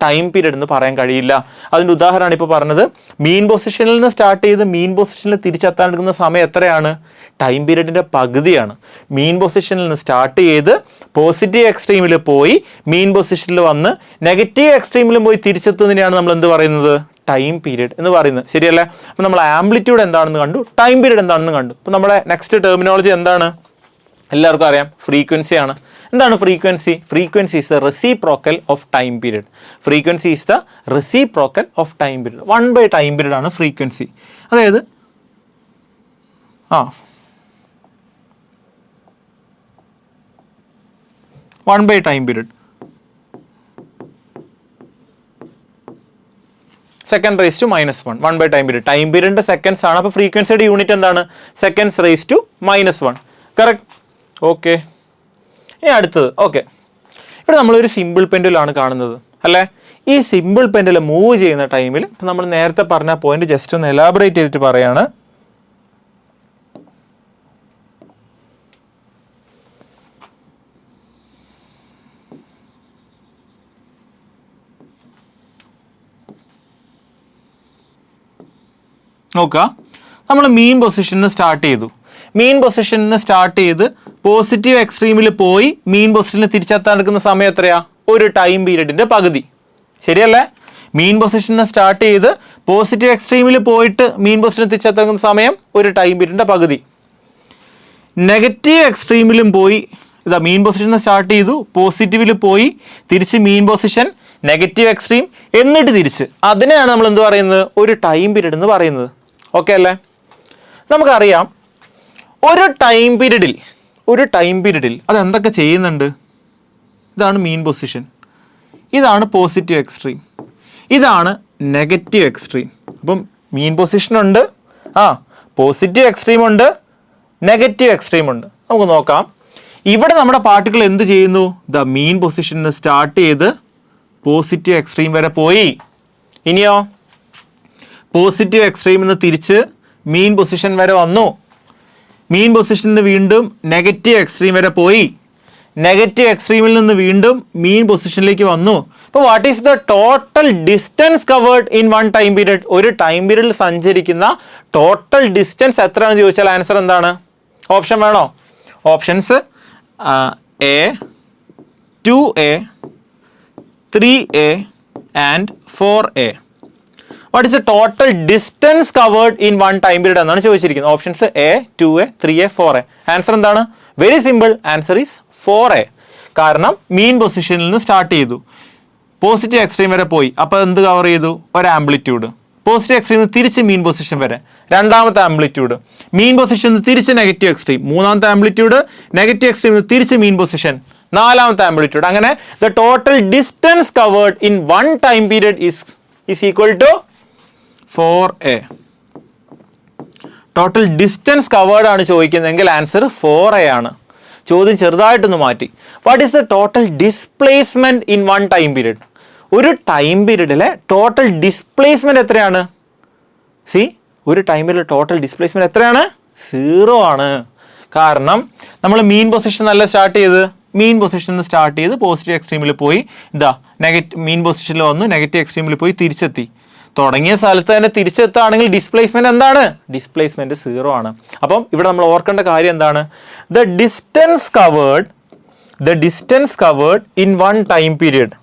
ടൈം പീരീഡ് എന്ന് പറയാൻ കഴിയില്ല. അതിൻ്റെ ഉദാഹരണമാണ് ഇപ്പോൾ പറഞ്ഞത്. മീൻ പൊസിഷനിൽ നിന്ന് സ്റ്റാർട്ട് ചെയ്ത് മീൻ പൊസിഷനിൽ തിരിച്ചെത്താൻ എടുക്കുന്ന സമയം എത്രയാണ്? ടൈം പീരീഡിൻ്റെ പകുതിയാണ്. മീൻ പൊസിഷനിൽ നിന്ന് സ്റ്റാർട്ട് ചെയ്ത് പോസിറ്റീവ് എക്സ്ട്രീമിൽ പോയി മീൻ പൊസിഷനിൽ വന്ന് നെഗറ്റീവ് എക്സ്ട്രീമിലും പോയി തിരിച്ചെത്തുന്നതിനെയാണ് നമ്മൾ എന്ത് പറയുന്നത്? ടൈം പീരീഡ് എന്ന് പറയുന്നത്. ശരിയല്ലേ? അപ്പോൾ നമ്മൾ ആംപ്ലിറ്റ്യൂഡ് എന്താണെന്ന് കണ്ടു, ടൈം പീരീഡ് എന്താണെന്ന് കണ്ടു. അപ്പോൾ നമ്മുടെ നെക്സ്റ്റ് ടെർമിനോളജി എന്താണ്? എല്ലാവർക്കും അറിയാം, ഫ്രീക്വൻസി ആണ്. എന്താണ് frequency? Frequency is the reciprocal of time period. Frequency is the reciprocal of time period. 1/, time period ആണ് ഫ്രീക്വൻസി. അതായത് 1/, time period. Second raise to -1, 1/, time period. Time പീരീഡിന്റെ സെക്കൻഡ്സ് ആണ്. അപ്പോൾ ഫ്രീക്വൻസിയുടെ യൂണിറ്റ് എന്താണ്? Seconds raise to -1. Correct. Okay, ഇനി അടുത്തത്. Okay, ഇവിടെ നമ്മളൊരു സിമ്പിൾ പെൻഡുലാണ് കാണുന്നത് അല്ലേ? ഈ സിമ്പിൾ പെൻഡുലം മൂവ് ചെയ്യുന്ന ടൈമിൽ ഇപ്പം നമ്മൾ നേരത്തെ പറഞ്ഞ പോയിന്റ് ജസ്റ്റ് ഒന്ന് എലാബറേറ്റ് ചെയ്തിട്ട് പറയാണ്. നോക്കുക, നമ്മൾ മീൻ പൊസിഷനിൽ സ്റ്റാർട്ട് ചെയ്തു. മീൻ പൊസിഷനിൽ നിന്ന് സ്റ്റാർട്ട് ചെയ്ത് പോസിറ്റീവ് എക്സ്ട്രീമിൽ പോയി മീൻ പൊസിഷനിൽ തിരിച്ചെത്താൻ എടുക്കുന്ന സമയം എത്രയാ? ഒരു ടൈം പീരീഡിൻ്റെ പകുതി. ശരിയല്ലേ? മീൻ പൊസിഷനിൽ സ്റ്റാർട്ട് ചെയ്ത് പോസിറ്റീവ് എക്സ്ട്രീമിൽ പോയിട്ട് മീൻ പൊസിഷനിൽ തിരിച്ചെത്താൻ സമയം ഒരു ടൈം പീരീഡിൻ്റെ പകുതി. നെഗറ്റീവ് എക്സ്ട്രീമിലും പോയി ഇതാ മീൻ പൊസിഷനിൽ സ്റ്റാർട്ട് ചെയ്തു, പോസിറ്റീവിൽ പോയി തിരിച്ച് മീൻ പൊസിഷൻ, നെഗറ്റീവ് എക്സ്ട്രീം, എന്നിട്ട് തിരിച്ച്. അതിനെയാണ് നമ്മൾ എന്ത് പറയുന്നത്? ഒരു ടൈം പീരീഡ് എന്ന് പറയുന്നത്. ഓക്കെ അല്ലേ? നമുക്കറിയാം ഒരു ടൈം പീരീഡിൽ അത് എന്തൊക്കെ ചെയ്യുന്നുണ്ട്? ഇതാണ് മീൻ പൊസിഷൻ, ഇതാണ് പോസിറ്റീവ് എക്സ്ട്രീം, ഇതാണ് നെഗറ്റീവ് എക്സ്ട്രീം. അപ്പം മീൻ പൊസിഷൻ ഉണ്ട്, പോസിറ്റീവ് എക്സ്ട്രീം ഉണ്ട്, നെഗറ്റീവ് എക്സ്ട്രീം ഉണ്ട്. നമുക്ക് നോക്കാം. ഇവിടെ നമ്മുടെ പാർട്ടിക്കിൾ എന്ത് ചെയ്യുന്നു? ദ മീൻ പൊസിഷനിൽ സ്റ്റാർട്ട് ചെയ്ത് പോസിറ്റീവ് എക്സ്ട്രീം വരെ പോയി. ഇനിയോ പോസിറ്റീവ് എക്സ്ട്രീമിൽ നിന്ന് തിരിച്ച് മീൻ പൊസിഷൻ വരെ വന്നു. മീൻ പൊസിഷനിൽ നിന്ന് വീണ്ടും നെഗറ്റീവ് എക്സ്ട്രീം വരെ പോയി. നെഗറ്റീവ് എക്സ്ട്രീമിൽ നിന്ന് വീണ്ടും മീൻ പൊസിഷനിലേക്ക് വന്നു. അപ്പോൾ what is the total distance covered in one time period? ഒരു ടൈം പീരീഡിൽ സഞ്ചരിക്കുന്ന ടോട്ടൽ ഡിസ്റ്റൻസ് എത്രയാണെന്ന് ചോദിച്ചാൽ ആൻസർ എന്താണ്? ഓപ്ഷൻ വേണോ? Options A, 2A, 3A and 4A. What is the total distance covered in one time period എന്നാണ് ചോദിച്ചിരിക്കുന്നത്. Options A, 2A, 3A, 4A. Answer എന്താണ്? Very simple, answer is 4A. കാരണം മീൻ പൊസിഷനിൽ നിന്ന് സ്റ്റാർട്ട് ചെയ്തു, പോസിറ്റീവ് എക്സ്ട്രീം വരെ പോയി, അപ്പോൾ എന്ത് കവർ ചെയ്തു? ഒരു ആംപ്ലിറ്റ്യൂഡ്. പോസിറ്റീവ് എക്സ്ട്രീം തിരിച്ച് മീൻ പൊസിഷൻ വരെ രണ്ടാമത്തെ ആംപ്ലിറ്റ്യൂഡ്, മീൻ പൊസിഷൻ തിരിച്ച് നെഗറ്റീവ് എക്സ്ട്രീം മൂന്നാമത്തെ ആംപ്ലിറ്റ്യൂഡ്, നെഗറ്റീവ് എക്സ്ട്രീം തിരിച്ച് മീൻ പൊസിഷൻ നാലാമത്തെ ആംപ്ലിറ്റ്യൂഡ്. അങ്ങനെ the total distance covered in one time period is equal to 4A. Total distance covered ആണ് ചോദിക്കുന്നതെങ്കിൽ ആൻസർ 4A ആണ്. ചോദ്യം ചെറുതായിട്ടൊന്ന് മാറ്റി. What is the total displacement in one time period? ഒരു ടൈം പീരീഡിലെ ടോട്ടൽ ഡിസ്പ്ലേസ്മെന്റ് എത്രയാണ്? ഒരു ടൈമിൽ ടോട്ടൽ ഡിസ്പ്ലേസ്മെന്റ് എത്രയാണ്? 0 ആണ്. കാരണം നമ്മൾ മീൻ പൊസിഷൻ അല്ല സ്റ്റാർട്ട് ചെയ്ത്, മീൻ പൊസിഷനിൽ നിന്ന് സ്റ്റാർട്ട് ചെയ്ത് പോസിറ്റീവ് എക്സ്ട്രീമിൽ പോയി മീൻ പൊസിഷനിൽ വന്നു, നെഗറ്റീവ് എക്സ്ട്രീമിൽ പോയി തിരിച്ചെത്തി. തുടങ്ങിയ സ്ഥലത്ത് തന്നെ തിരിച്ചെത്തുകയാണെങ്കിൽ ഡിസ്പ്ലേസ്മെന്റ് എന്താണ്? ഡിസ്പ്ലേസ്മെന്റ് 0 ആണ്. അപ്പം ഇവിടെ നമ്മൾ ഓർക്കേണ്ട കാര്യം എന്താണ്? The distance covered in one time period,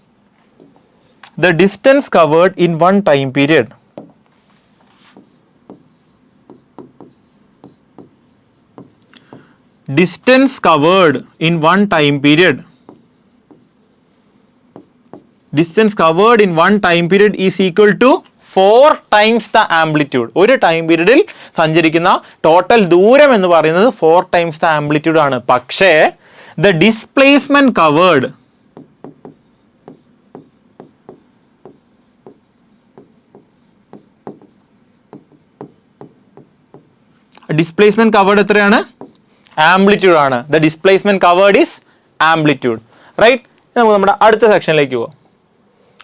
the distance covered in one time period distance covered in one time period is equal to 4 times the amplitude. ഒരു ടൈം പീരീഡിൽ സഞ്ചരിക്കുന്ന ടോട്ടൽ ദൂരം എന്ന് പറയുന്നത് 4 times the amplitude ആണ്. പക്ഷേ the displacement covered എത്രയാണ്? Amplitude ആണ്. The displacement covered is amplitude. Right? നമുക്ക് നമ്മുടെ അടുത്ത സെക്ഷനിലേക്ക് പോകാം.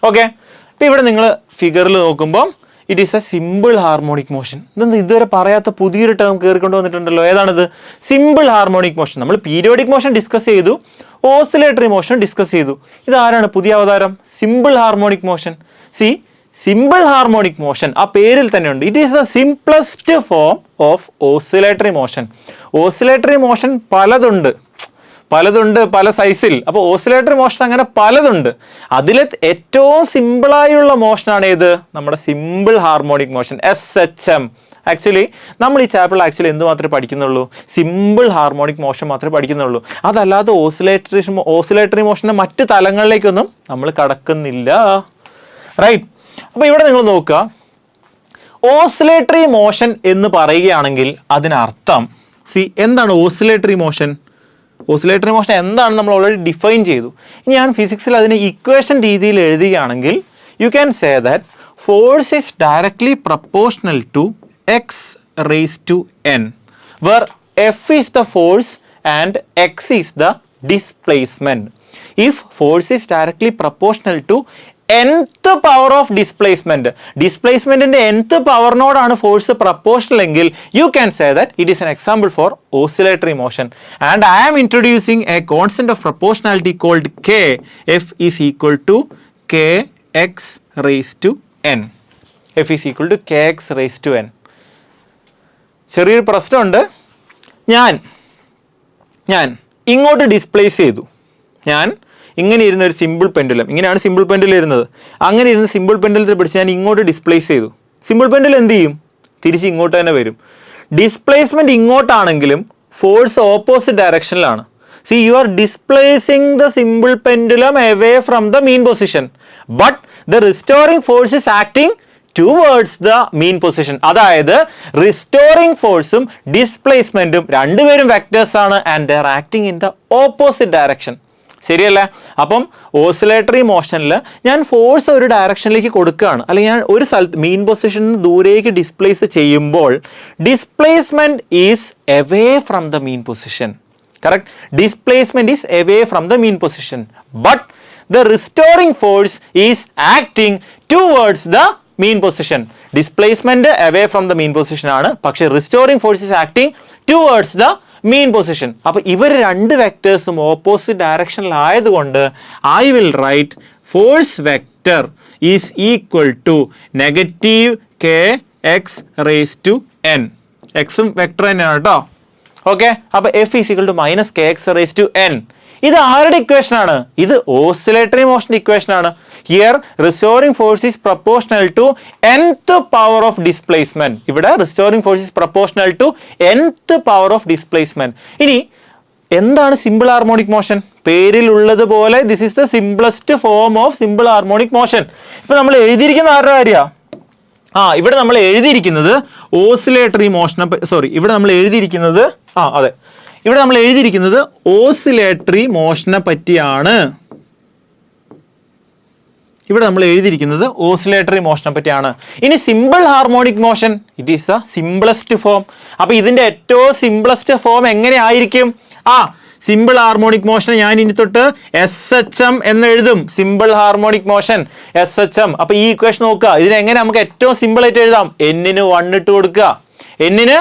ഓക്കെ, ഇപ്പം ഇവിടെ നിങ്ങൾ ഫിഗറിൽ നോക്കുമ്പോൾ it is a simple harmonic motion. ഇതൊന്നും ഇതുവരെ പറയാത്ത പുതിയൊരു ടേം കയറിക്കൊണ്ട് വന്നിട്ടുണ്ടല്ലോ. ഏതാണിത്? Simple harmonic motion. നമ്മൾ പീരിയോഡിക് മോഷൻ ഡിസ്കസ് ചെയ്തു, ഓസിലേറ്ററി മോഷൻ ഡിസ്കസ് ചെയ്തു. ഇതാരാണ് പുതിയ അവതാരം? Simple harmonic motion. Simple harmonic motion ആ പേരിൽ തന്നെ ഉണ്ട്. It is the simplest form of oscillatory motion. Oscillatory motion പലതുണ്ട്, പല സൈസിൽ. അപ്പോൾ ഓസിലേറ്ററി മോഷൻ അങ്ങനെ പലതുണ്ട്. അതിൽ ഏറ്റവും സിമ്പിളായുള്ള മോഷനാണ് ഏത്? നമ്മുടെ simple harmonic motion, SHM. Actually നമ്മൾ ഈ ചാപ്റ്ററിൽ എന്ത് മാത്രമേ പഠിക്കുന്നുള്ളൂ? സിമ്പിൾ ഹാർമോണിക് മോഷൻ മാത്രമേ പഠിക്കുന്നുള്ളൂ. അതല്ലാതെ ഓസിലേറ്ററി മോഷൻ്റെ മറ്റ് തലങ്ങളിലേക്കൊന്നും നമ്മൾ കടക്കുന്നില്ല. റൈറ്റ്? അപ്പോൾ ഇവിടെ നിങ്ങൾ നോക്കുക, ഓസിലേറ്ററി മോഷൻ എന്ന് പറയുകയാണെങ്കിൽ അതിനർത്ഥം എന്താണ് ഓസിലേറ്ററി മോഷൻ? ഓസിലേറ്ററി മോഷൻ എന്താണ് നമ്മൾ ഓൾറെഡി ഡിഫൈൻ ചെയ്തു. ഞാൻ ഫിസിക്സിൽ അതിനെ ഇക്വേഷൻ രീതിയിൽ എഴുതുകയാണെങ്കിൽ you can say that force is directly proportional to x raised to n, where F is the force and x is the displacement. If force is directly proportional to nth power of displacement, displacement in the nth power നോടാണ് force proportional എങ്കിൽ you can say that it is an example for oscillatory motion. And I am introducing a constant of proportionality called k. F is equal to kx raised to n. F is equal to kx raised to n. ചെറിയൊരു പ്രശ്നമുണ്ട്. ഞാൻ ഇങ്ങോട്ട് displace ചെയ്തു. ഞാൻ ഇങ്ങനെ ഇരുന്ന ഒരു simple pendulum, ഇങ്ങനെയാണ് സിമ്പിൾ പെൻഡുലം ഇരുന്നത്. അങ്ങനെ ഇരുന്ന് സിമ്പിൾ പെൻഡുലത്തിൽ പിടിച്ച് ഞാൻ ഇങ്ങോട്ട് ഡിസ്പ്ലേസ് ചെയ്തു. സിമ്പിൾ പെൻഡുലം എന്ത് ചെയ്യും? തിരിച്ച് ഇങ്ങോട്ട് തന്നെ വരും. ഡിസ്പ്ലേസ്മെൻറ്റ് ഇങ്ങോട്ടാണെങ്കിലും ഫോഴ്സ് ഓപ്പോസിറ്റ് ഡയറക്ഷനിലാണ്. you are displacing the simple pendulum away from the mean position, but the restoring force is acting towards the mean position. അതായത് റിസ്റ്റോറിംഗ് ഫോഴ്സും ഡിസ്പ്ലേസ്മെന്റും രണ്ടുപേരും വെക്ടേഴ്സ് ആണ് and they are acting in the opposite direction. ശരിയല്ലേ? അപ്പം oscillatory മോഷനിൽ ഞാൻ force ഒരു ഡയറക്ഷനിലേക്ക് കൊടുക്കുകയാണ്, അല്ലെങ്കിൽ ഞാൻ ഒരു സ്ഥലത്ത് മീൻ പൊസിഷനിൽ നിന്ന് ദൂരേക്ക് ഡിസ്പ്ലേസ് ചെയ്യുമ്പോൾ displacement is away from the mean position. Correct? Displacement is away from the mean position, but the restoring force is acting towards the mean position. Displacement away from the mean position ആണ്, പക്ഷേ restoring force is acting towards the mean position. അപ്പോൾ ഇവർ രണ്ട് വെക്ടേഴ്സും opposite ഡയറക്ഷനിൽ ആയതുകൊണ്ട് I will write force vector is equal to negative kx raised to n. x vector തന്നെയാണ് കേട്ടോ. Okay, അപ്പോൾ F is equal to minus kx raised to n. ഇത് ആരുടെ ഇക്വേഷൻ ആണ്? ഇത് ഓസിലേറ്ററി മോഷൻ ഇക്വേഷൻ ആണ്. Here restoring force is proportional to nth power of displacement. ഇവിടെ restoring force is proportional to nth power of displacement. ഇനി എന്താണ് simple harmonic motion? പേരിൽ ഉള്ളതുപോലെ this is the simplest form of simple harmonic motion. ഇപ്പൊ നമ്മൾ എഴുതിയിരിക്കുന്ന ആരുടെ കാര്യമാണ്? ഇവിടെ നമ്മൾ എഴുതിയിരിക്കുന്നത് ഓസിലേറ്ററി മോഷനെ, ഇവിടെ നമ്മൾ എഴുതിയിരിക്കുന്നത് ഇവിടെ നമ്മൾ എഴുതിയിരിക്കുന്നത് ഓസിലേറ്ററി മോഷനെ പറ്റിയാണ്. ഇവിടെ നമ്മൾ എഴുതിയിരിക്കുന്നത് ഓസിലേറ്ററി മോഷനെ പറ്റിയാണ്. ഇനി simple harmonic motion, it is the simplest form. അപ്പൊ ഇതിന്റെ ഏറ്റവും സിംപ്ലസ്റ്റ് ഫോം എങ്ങനെയായിരിക്കും? സിമ്പിൾ ഹാർമോണിക് മോഷൻ ഞാൻ ഇനി തൊട്ട് SHM എന്ന് എഴുതും. Simple harmonic motion SHM. അപ്പൊ ഈ ഇക്വേഷൻ നോക്കുക, ഇതിനെങ്ങനെ നമുക്ക് ഏറ്റവും സിമ്പിൾ ആയിട്ട് എഴുതാം? n-ന് 1 ഇട്ട് കൊടുക്കുക, n-ന്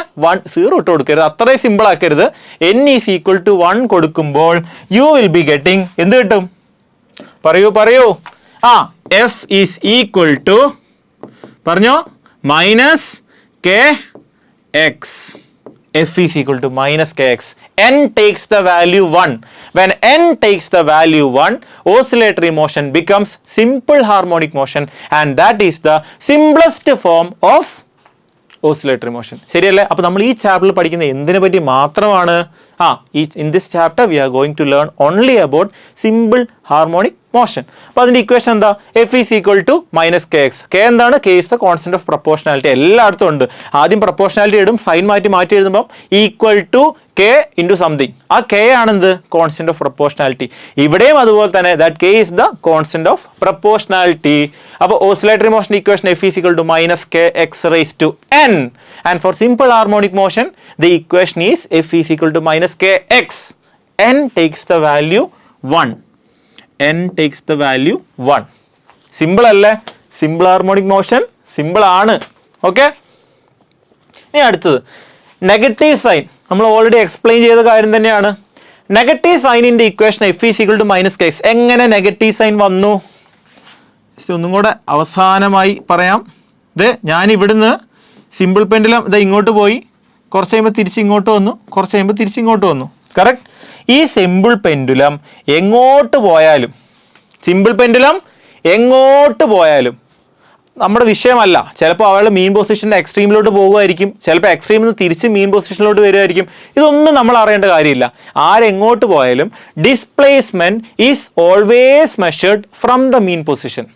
0 ഇട്ട് കൊടുക്കരുത്, അത്രയും സിമ്പിൾ ആക്കരുത്. n ഈസ് ഈക്വൽ ടു 1 കൊടുക്കുമ്പോൾ യു വിൽ ബി ഗെറ്റിംഗ് എന്ത് കിട്ടും? പറയൂ. F ഈസ് ഈക്വൽ ടു പറഞ്ഞോ -kx. F is equal to -kx. N takes the value 1. When n takes the value 1, oscillatory motion becomes simple harmonic motion, and that is the simplest form of oscillatory motion. ശരിയല്ലേ? അപ്പോൾ നമ്മൾ ഈ ചാപ്റ്ററിൽ പഠിക്കുന്ന എന്തിനെ പറ്റി മാത്രമാണ്? in this chapter we are going to learn only about simple harmonic motion. അപ്പോൾ അതിന്റെ ഇക്വേഷൻ എന്താ? F is equal to -kx. k എന്താണ്? K is the constant of proportionality. എല്ലായിടത്തും ഉണ്ട്. ആദ്യം proportionality ഇടും, സൈൻ മാറ്റി എഴുതുമ്പോൾ equal to k into something. ആ k ആണെന്ത്? Constant of proportionality. ഇവിടെയും അതുപോലെ തന്നെ that k is the constant of proportionality. അപ്പോൾ oscillatory motion equation F is equal to -kx raised to n. And for simple harmonic motion the equation is F is equal to -kx. n takes the value 1. n takes the value 1. Simple അല്ലേ? Simple harmonic motion simple ആണ്. Okay, ഇനി അടുത്തത് negative sign. നമ്മൾ already explain ചെയ്ത കാര്യം തന്നെയാണ്. Negative സൈനിന്റെ equation F is equal to -kx. എങ്ങനെ നെഗറ്റീവ് സൈൻ വന്നു? ഒന്നും കൂടെ അവസാനമായി പറയാം. ഞാൻ ഇവിടുന്ന് സിമ്പിൾ പെൻഡുലം ഇങ്ങോട്ട് പോയി, കുറച്ച് കഴിയുമ്പോൾ തിരിച്ച് ഇങ്ങോട്ട് വന്നു, കുറച്ച് കഴിയുമ്പോൾ തിരിച്ച് ഇങ്ങോട്ട് വന്നു. കറക്റ്റ്. ഈ സിമ്പിൾ പെൻഡുലം എങ്ങോട്ട് പോയാലും, സിമ്പിൾ പെൻഡുലം എങ്ങോട്ട് പോയാലും നമ്മുടെ വിഷയമല്ല. ചിലപ്പോൾ അവളുടെ മീൻ പൊസിഷൻ്റെ എക്സ്ട്രീമിലോട്ട് പോകുമായിരിക്കും, ചിലപ്പോൾ എക്സ്ട്രീമിൽ നിന്ന് തിരിച്ച് മീൻ പൊസിഷനിലോട്ട് വരുമായിരിക്കും. ഇതൊന്നും നമ്മൾ അറിയേണ്ട കാര്യമില്ല. ആരെങ്ങോട്ട് പോയാലും displacement is always measured from the mean position.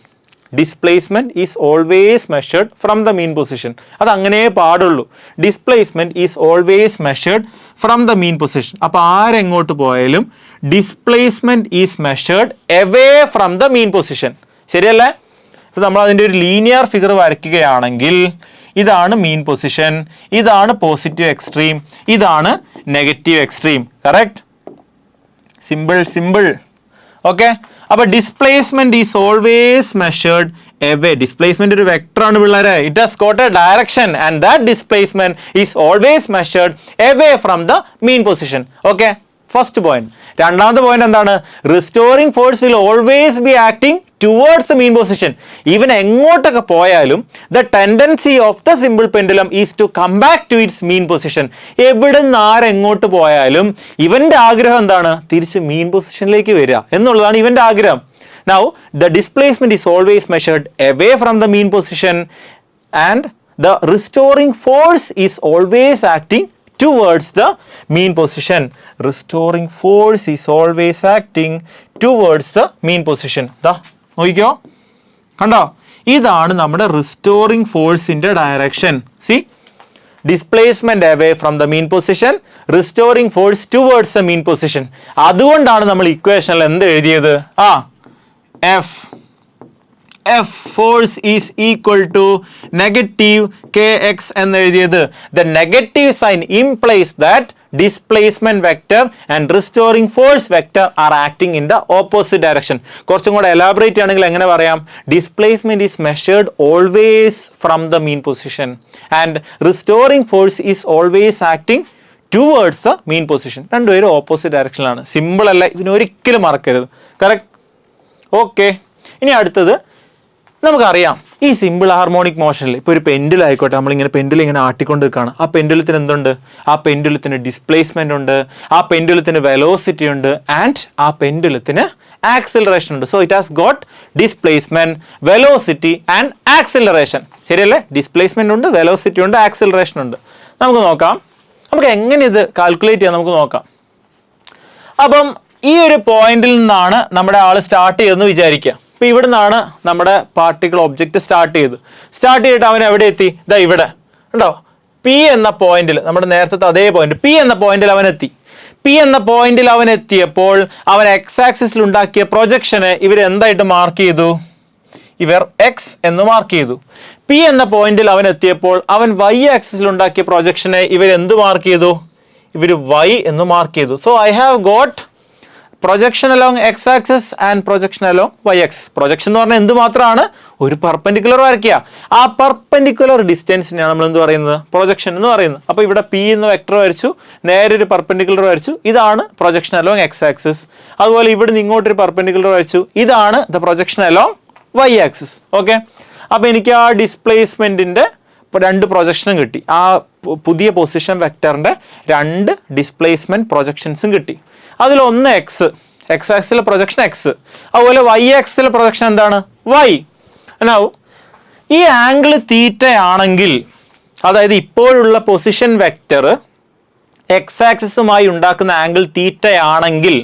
Displacement is always measured from the mean position. അത് അങ്ങനെ പാടുള്ളൂ. Displacement is always measured from the mean position. അപ്പോൾ ആരെങ്ങോട്ട് പോയാലും displacement is measured away from the mean position. ശരിയല്ലേ? നമ്മൾ അതിൻ്റെ ഒരു ലീനിയർ ഫിഗർ വരയ്ക്കുകയാണെങ്കിൽ ഇതാണ് മീൻ പൊസിഷൻ, ഇതാണ് പോസിറ്റീവ് എക്സ്ട്രീം, ഇതാണ് negative extreme. Correct? Simple. Okay, അപ്പോൾ displacement is always measured away. Displacement ഒരു വെക്ടർ ആണ് പിള്ളേരെ. It has got a direction and that displacement is always measured away from the mean position. Okay, first point. രണ്ടാമത്തെ point എന്താണ്? Restoring force will always be acting towards the mean position. ഇവൻ എങ്ങോട്ടൊക്കെ പോയാലും the tendency of the simple pendulum is to come back to its mean position. എവിടെ നിന്ന് ആരെങ്ങോട്ട് പോയാലും ഇവന്റെ ആഗ്രഹം എന്താണ്? തിരിച്ച് മീൻ പൊസിഷനിലേക്ക് വരിക എന്നുള്ളതാണ് ഇവന്റെ ആഗ്രഹം. Now the displacement is always measured away from the mean position and the restoring force is always acting towards the mean position. Restoring force is always acting towards the mean position. ദാ നോക്കിക്കോ, കണ്ടോ? ഇതാണ് നമ്മുടെ restoring ഫോഴ്സിന്റെ direction. C, displacement away from the mean position, restoring force towards the mean position. അതുകൊണ്ടാണ് നമ്മൾ ഇക്വേഷനിൽ എന്ത് എഴുതിയത്? F force is equal to negative kx എന്ന് എഴുതിയത്. The negative sign implies that displacement vector and restoring force vector are acting in the opposite direction. കുറച്ചും കൂടെ elaborate ആണെങ്കിൽ എങ്ങനെ പറയാം? Displacement is measured always from the mean position and restoring force is always acting towards the mean position. രണ്ടുപേരും opposite ഡയറക്ഷനിലാണ്. Simple അല്ല, ഇതിനൊരിക്കലും മറക്കരുത്. Correct? Okay, ഇനി അടുത്തത് നമുക്കറിയാം ഈ സിമ്പിൾ ഹാർമോണിക് മോഷനിൽ ഇപ്പോൾ ഒരു പെൻഡുൽ ആയിക്കോട്ടെ, നമ്മളിങ്ങനെ പെൻഡുൽ ഇങ്ങനെ ആട്ടിക്കൊണ്ട് നിൽക്കുകയാണ്. ആ പെൻഡുലത്തിന് എന്തുണ്ട്? ആ പെൻഡുലത്തിന് ഡിസ്പ്ലേസ്മെന്റ് ഉണ്ട്, ആ പെൻഡുലത്തിന് വെലോസിറ്റി ഉണ്ട്, ആൻഡ് ആ പെൻഡുലത്തിന് ആക്സിലറേഷൻ ഉണ്ട്. So it has got displacement, velocity and acceleration. ശരിയല്ലേ? ഡിസ്പ്ലേസ്മെന്റ് ഉണ്ട്, വെലോസിറ്റി ഉണ്ട്, ആക്സിലറേഷൻ ഉണ്ട്. നമുക്ക് നോക്കാം, നമുക്ക് എങ്ങനെ ഇത് കാൽക്കുലേറ്റ് ചെയ്യാം നമുക്ക് നോക്കാം. അപ്പം ഈ ഒരു പോയിന്റിൽ നിന്നാണ് നമ്മുടെ ആൾ സ്റ്റാർട്ട് ചെയ്തെന്ന് വിചാരിക്കുക. അപ്പോൾ ഇവിടെ നിന്നാണ് നമ്മുടെ പാർട്ടിക്കിൾ ഒബ്ജക്റ്റ് സ്റ്റാർട്ട് ചെയ്തിട്ട് അവൻ എവിടെ എത്തി? ഇതാ ഇവിടെ ഉണ്ടോ, പി എന്ന പോയിന്റിൽ, നമ്മുടെ നേരത്തെ അതേ പോയിന്റ് പി എന്ന പോയിന്റിൽ അവൻ എത്തി. പി എന്ന പോയിന്റിൽ അവൻ എത്തിയപ്പോൾ അവൻ എക്സ് ആക്സിസിൽ ഉണ്ടാക്കിയ പ്രൊജക്ഷനെ ഇവർ എന്തായിട്ട് മാർക്ക് ചെയ്തു? ഇവർ എക്സ് എന്ന് മാർക്ക് ചെയ്തു. പി എന്ന പോയിന്റിൽ അവൻ എത്തിയപ്പോൾ അവൻ വൈ ആക്സിസിൽ ഉണ്ടാക്കിയ പ്രൊജക്ഷനെ ഇവർ എന്ത് മാർക്ക് ചെയ്തു? ഇവർ വൈ എന്ന് മാർക്ക് ചെയ്തു. So I have got projection along X axis and projection along Y X. Projection എന്ന് പറഞ്ഞാൽ എന്ത് മാത്രമാണ്? ഒരു പെർപെൻഡിക്കുലർ വരയ്ക്കുക. ആ പെർപെൻഡിക്കുലർ ഡിസ്റ്റൻസിനെയാണ് നമ്മൾ എന്ത് പറയുന്നത്? പ്രൊജക്ഷൻ എന്ന് പറയുന്നത്. അപ്പോൾ ഇവിടെ പി എന്ന വെക്ടർ വരച്ചു, നേരെ ഒരു പെർപെൻഡിക്കുലർ വരച്ചു, ഇതാണ് പ്രൊജക്ഷൻ അലോങ് എക്സ് ആക്സിസ്. അതുപോലെ ഇവിടെ നിന്ന് ഇങ്ങോട്ടൊരു പെർപെൻഡിക്കുലർ വരച്ചു, ഇതാണ് the projection along Y axis. Okay, അപ്പോൾ എനിക്ക് ആ ഡിസ്പ്ലേസ്മെന്റിന്റെ രണ്ട് പ്രൊജക്ഷനും കിട്ടി. ആ പുതിയ പൊസിഷൻ വെക്ടറിന്റെ രണ്ട് ഡിസ്പ്ലേസ്മെന്റ് പ്രൊജക്ഷൻസും കിട്ടി. അതിലൊന്ന് എക്സ്, എക്സ് ആക്സിലെ പ്രൊജക്ഷൻ എക്സ്, അതുപോലെ വൈ ആക്സിലെ പ്രൊജക്ഷൻ എന്താണ്? വൈ. ഈ ആംഗിൾ തീറ്റ ആണെങ്കിൽ, അതായത് ഇപ്പോഴുള്ള പൊസിഷൻ വെക്ടർ എക്സ് ആക്സിസുമായി ഉണ്ടാക്കുന്ന ആംഗിൾ തീറ്റ ആണെങ്കിൽ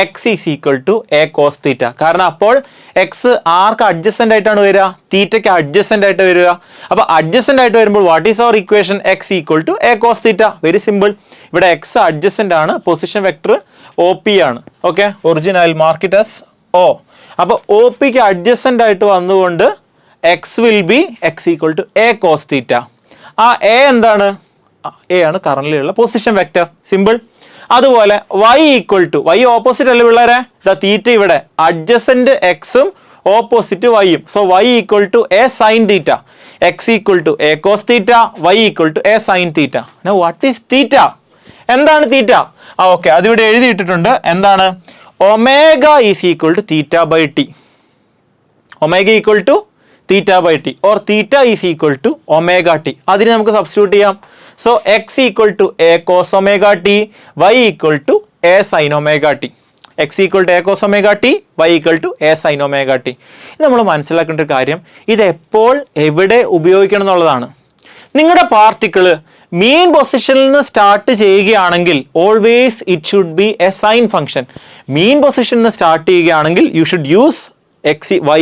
X is equal to A cos theta. കാരണം അപ്പോൾ എക്സ് ആർക്ക് അഡ്ജസ്റ്റന്റ് ആയിട്ടാണ് വരിക? തീറ്റയ്ക്ക് അഡ്ജസ്റ്റന്റ് ആയിട്ട് വരിക. അപ്പോൾ അഡ്ജസ്റ്റന്റ് ആയിട്ട് വരുമ്പോൾ what is our equation? X equal to A cos theta. Very simple. ഇവിടെ എക്സ് അഡ്ജസ്റ്റന്റ് ആണ്, പൊസിഷൻ വെക്ടർ ഒ പി ആണ്. Okay, original mark it as O. അപ്പോൾ ഒ പിക്ക് അഡ്ജസ്റ്റന്റ് ആയിട്ട് വന്നുകൊണ്ട് X will be X equal to A cos theta. ആ A എന്താണ്? A ആണ് കറന്റ്ലി ഉള്ള പൊസിഷൻ വെക്ടർ. സിമ്പിൾ. അതുപോലെ Y equal to, Y opposite അല്ലേ പിള്ളേരെ? ദ തീറ്റ ഇവിടെ അഡ്ജസന്റ് എക്സും opposite വൈയും. So y equal to A sine theta. X equal to A cos theta, y equal to A sine theta. Now what is theta? എന്താണ് theta? Okay, അതിവിടെ എഴുതിയിട്ടിട്ടുണ്ട്. എന്താണ്? Omega is equal to theta by t. Omega equal to theta by t, or theta is equal to omega t. അതിന് നമുക്ക് substitute ചെയ്യാം. So x equal to A cos omega T, Y equal to A sine omega t. X equal to A cos omega T, Y equal to A sine omega T. ഇത് നമ്മൾ മനസ്സിലാക്കേണ്ട ഒരു കാര്യം, ഇത് എപ്പോൾ എവിടെ ഉപയോഗിക്കണം എന്നുള്ളതാണ്. നിങ്ങളുടെ പാർട്ടിക്കിള് മീൻ പൊസിഷനിൽ നിന്ന് സ്റ്റാർട്ട് ചെയ്യുകയാണെങ്കിൽ always it should be a sine function. Mean പൊസിഷനിൽ നിന്ന് സ്റ്റാർട്ട് ചെയ്യുകയാണെങ്കിൽ you should use y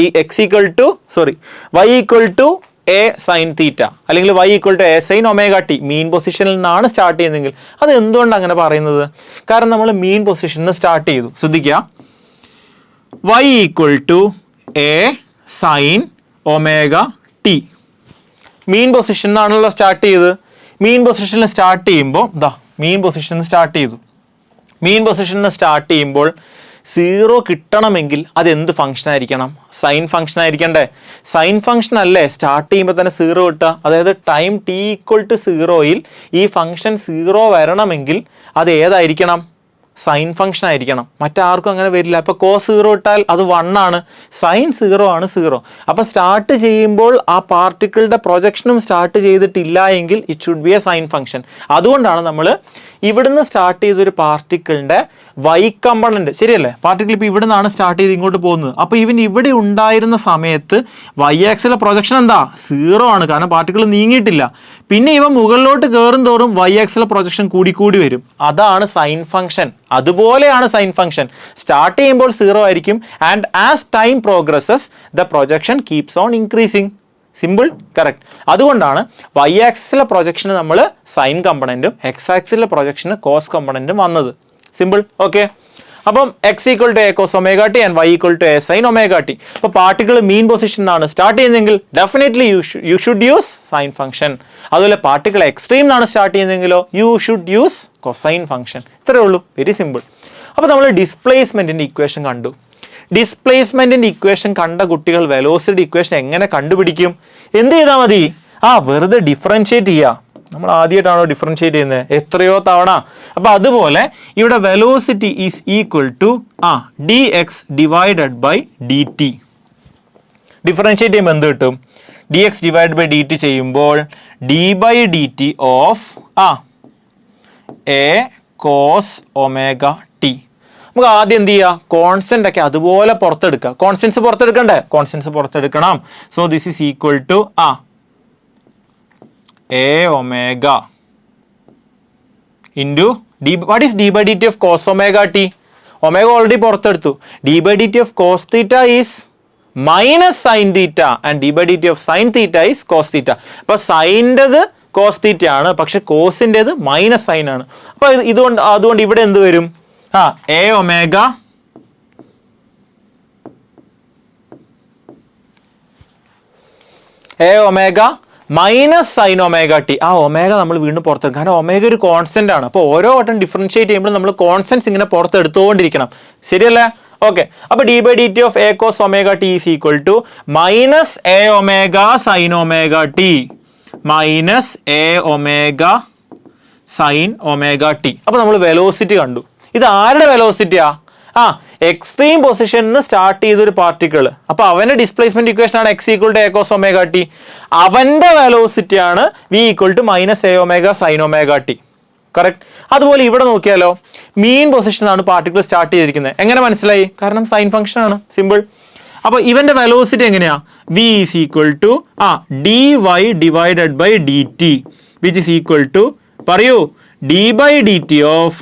equal to A sine theta, അല്ലെങ്കിൽ y equal to A sine omega t. Mean പൊസിഷനിൽ നിന്നാണ് സ്റ്റാർട്ട് ചെയ്യുന്നതെങ്കിൽ. അത് എന്തുകൊണ്ട് അങ്ങനെ പറയുന്നത്? കാരണം നമ്മൾ മീൻ പൊസിഷനിൽ നിന്ന് സ്റ്റാർട്ട് ചെയ്തു. ശ്രദ്ധിക്കുക, y equal to A sine omega t. Mean പൊസിഷനിൽ നിന്നാണല്ലോ സ്റ്റാർട്ട് ചെയ്തത്. മീൻ പൊസിഷനിൽ സ്റ്റാർട്ട് ചെയ്യുമ്പോൾ മീൻ പൊസിഷനിൽ സ്റ്റാർട്ട് ചെയ്തു. മീൻ പൊസിഷനിൽ സ്റ്റാർട്ട് ചെയ്യുമ്പോൾ 0 കിട്ടണമെങ്കിൽ അത് എന്ത് ഫംഗ്ഷൻ ആയിരിക്കണം? സൈൻ ഫംഗ്ഷൻ ആയിരിക്കണ്ടേ? സൈൻ ഫംഗ്ഷൻ അല്ലേ സ്റ്റാർട്ട് ചെയ്യുമ്പോൾ തന്നെ 0 കിട്ടുക? അതായത് ടൈം ടി ഈക്വൽ ടു 0യിൽ ഈ ഫംഗ്ഷൻ 0 വരണമെങ്കിൽ അത് ഏതായിരിക്കണം? സൈൻ ഫംഗ്ഷൻ ആയിരിക്കണം. മറ്റാർക്കും അങ്ങനെ വരില്ല. അപ്പോൾ കോസ് 0 ഇട്ടാൽ അത് 1 ആണ്, സൈൻ 0 ആണ് 0. അപ്പോൾ സ്റ്റാർട്ട് ചെയ്യുമ്പോൾ ആ പാർട്ടിക്കിളുടെ പ്രൊജക്ഷനും സ്റ്റാർട്ട് ചെയ്തിട്ടില്ല എങ്കിൽ it should be a sine function. അതുകൊണ്ടാണ് നമ്മൾ ഇവിടുന്ന് സ്റ്റാർട്ട് ചെയ്തൊരു പാർട്ടിക്കിളിൻ്റെ വൈ കമ്പണന്റ്, ശരിയല്ലേ? പാർട്ടിക്കിൾ ഇപ്പോൾ ഇവിടെ നിന്നാണ് സ്റ്റാർട്ട് ചെയ്ത് ഇങ്ങോട്ട് പോകുന്നത്. അപ്പോൾ ഇവൻ ഇവിടെ ഉണ്ടായിരുന്ന സമയത്ത് വൈ ആക്സിലെ പ്രൊജക്ഷൻ എന്താ? 0 ആണ്, കാരണം പാർട്ടിക്കിൾ നീങ്ങിയിട്ടില്ല. പിന്നെ ഇവ മുകളിലോട്ട് കയറും തോറും വൈ ആക്സിലെ പ്രൊജക്ഷൻ കൂടി വരും. അതാണ് സൈൻ ഫംഗ്ഷൻ. അതുപോലെയാണ് സൈൻ ഫംഗ്ഷൻ. സ്റ്റാർട്ട് ചെയ്യുമ്പോൾ 0 ആയിരിക്കും, and as time progresses the projection keeps on increasing. Simple, correct. അതുകൊണ്ടാണ് വൈ ആക്സിലെ പ്രൊജക്ഷന് നമ്മൾ സൈൻ കമ്പണന്റും എക്സ് ആക്സിലെ പ്രൊജക്ഷന് കോസ് കമ്പണന്റും വന്നത്. Simple, okay. അപ്പം x equal to A cos omega t and y equal to A sine omega T. അപ്പോൾ പാർട്ടിക്കിൾ മീൻ പൊസിഷനിലാണ് സ്റ്റാർട്ട് ചെയ്യുന്നതെങ്കിൽ definitely you should use sine function. അതുപോലെ പാർട്ടിക്കിൾ എക്സ്ട്രീം എന്നാണ് സ്റ്റാർട്ട് ചെയ്യുന്നതെങ്കിലോ you should use cosine function. ഇത്രയേ ഉള്ളൂ, very simple. അപ്പോൾ നമ്മൾ ഡിസ്പ്ലേസ്മെന്റിന്റെ ഇക്വേഷൻ കണ്ടു. ഡിസ്പ്ലേസ്മെന്റിന്റെ ഇക്വേഷൻ കണ്ട കുട്ടികൾ വെലോസിറ്റി ഇക്വേഷൻ എങ്ങനെ കണ്ടുപിടിക്കും? എന്ത് ചെയ്താൽ മതി? വെറുതെ ഡിഫറൻഷിയേറ്റ് ചെയ്യുക. നമ്മൾ ആദ്യമായിട്ടാണോ ഡിഫറൻഷിയേറ്റ് ചെയ്യുന്നത്? എത്രയോ തവണ. അപ്പോൾ അതുപോലെ ഇവിടെ velocity is equal to dx divided by dt. Differentiate ചെയ്യുമ്പോൾ എന്ത് കിട്ടും? dx ഡിവൈഡ് ബൈ dt ചെയ്യുമ്പോൾ d by dt of a cos omega t. നമുക്ക് ആദ്യം എന്ത് ചെയ്യുക? കോൺസ്റ്റന്റ് ഒക്കെ അതുപോലെ പുറത്തെടുക്കുക. കോൺസ്റ്റൻസ് പുറത്തെടുക്കണ്ടേ? കോൺസ്റ്റൻസ് പുറത്തെടുക്കണം. So this is equal to a omega into d. What is d by dt of cos omega t? Omega already പുറത്തെടുത്തു. d by dt of cos theta is minus sign theta and d by dt of sine theta is cos theta. അപ്പൊ സൈൻ്റെത് cos theta ആണ്, പക്ഷെ കോസിൻ്റെത് minus sign ആണ്. അപ്പൊ അതുകൊണ്ട് ഇവിടെ എന്ത് വരും? a omega minus sign omega T. ആ ഒമേഗ നമ്മൾ വീണ്ടും പുറത്തെടുക്കും, കാരണം ഒമേഗ ഒരു കോൺസ്റ്റന്റ് ആണ്. അപ്പോൾ ഓരോ വട്ടം ഡിഫറൻഷിയേറ്റ് ചെയ്യുമ്പോൾ നമ്മൾ കോൺസ്റ്റൻസ് ഇങ്ങനെ പുറത്തെടുത്തുകൊണ്ടിരിക്കണം. ശരിയല്ലേ? ഓക്കെ. അപ്പോൾ D by D T of A cos omega T is equal to minus A omega sine omega T minus A omega sine omega T. അപ്പോൾ നമ്മൾ വെലോസിറ്റി കണ്ടു. ഇത് ആരുടെ വെലോസിറ്റിയാ? എക്സ്ട്രീം പൊസിഷനിൽ സ്റ്റാർട്ട് ചെയ്തൊരു പാർട്ടിക്കിൾ. അപ്പൊ അവന്റെ ഡിസ്പ്ലേസ്മെന്റ് ഇക്വേഷൻ ആണ് X equal to A cos omega T. അവന്റെ വെലോസിറ്റി ആണ് V equal to minus A omega sine omega T. Correct. അതുപോലെ ഇവിടെ നോക്കിയാലോ, മീൻ പൊസിഷനാണ് പാർട്ടിക്കിൾ സ്റ്റാർട്ട് ചെയ്തിരിക്കുന്നത്. എങ്ങനെ മനസ്സിലായി? കാരണം സൈൻ ഫംഗ്ഷൻ ആണ്, സിമ്പിൾ. അപ്പൊ ഇവന്റെ വെലോസിറ്റി എങ്ങനെയാ? V is equal to d y divided by D t which is equal to, പറയൂ, d by D T of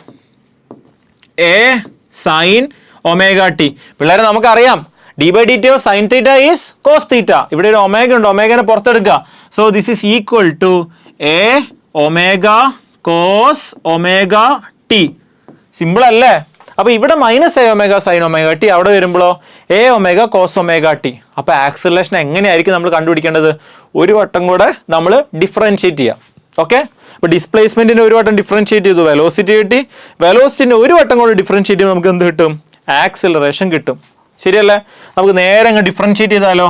a sine omega t. പിള്ളേരെ നമുക്കറിയാം d by D T of sine theta is cos theta. ഇവിടെ ഒരു omega ഉണ്ട്, ഒമേഗനെ പുറത്തെടുക്കുക. So this is equal to a omega cos omega T. Simple അല്ലേ? അപ്പൊ ഇവിടെ minus A omega sine omega T, അവിടെ വരുമ്പോഴോ a omega cos omega T. അപ്പൊ ആക്സിലറേഷൻ എങ്ങനെയായിരിക്കും നമ്മൾ കണ്ടുപിടിക്കേണ്ടത്? ഒരു വട്ടം കൂടെ നമ്മൾ ഡിഫറൻഷിയേറ്റ് ചെയ്യാം. ഓക്കെ. അപ്പോൾ ഡിസ്പ്ലേസ്മെന്റിന് ഒരു വട്ടം ഡിഫറൻഷിയേറ്റ് ചെയ്തു, വെലോസിറ്റി കിട്ടി. വെലോസിറ്റിന് ഒരു വട്ടം കൂടെ ഡിഫറൻഷിയേറ്റ് ചെയ്യുമ്പോൾ നമുക്ക് എന്ത് കിട്ടും? ആക്സിലറേഷൻ കിട്ടും. ശരിയല്ലേ? നമുക്ക് നേരെ അങ്ങ് ഡിഫറൻഷിയേറ്റ് ചെയ്താലോ,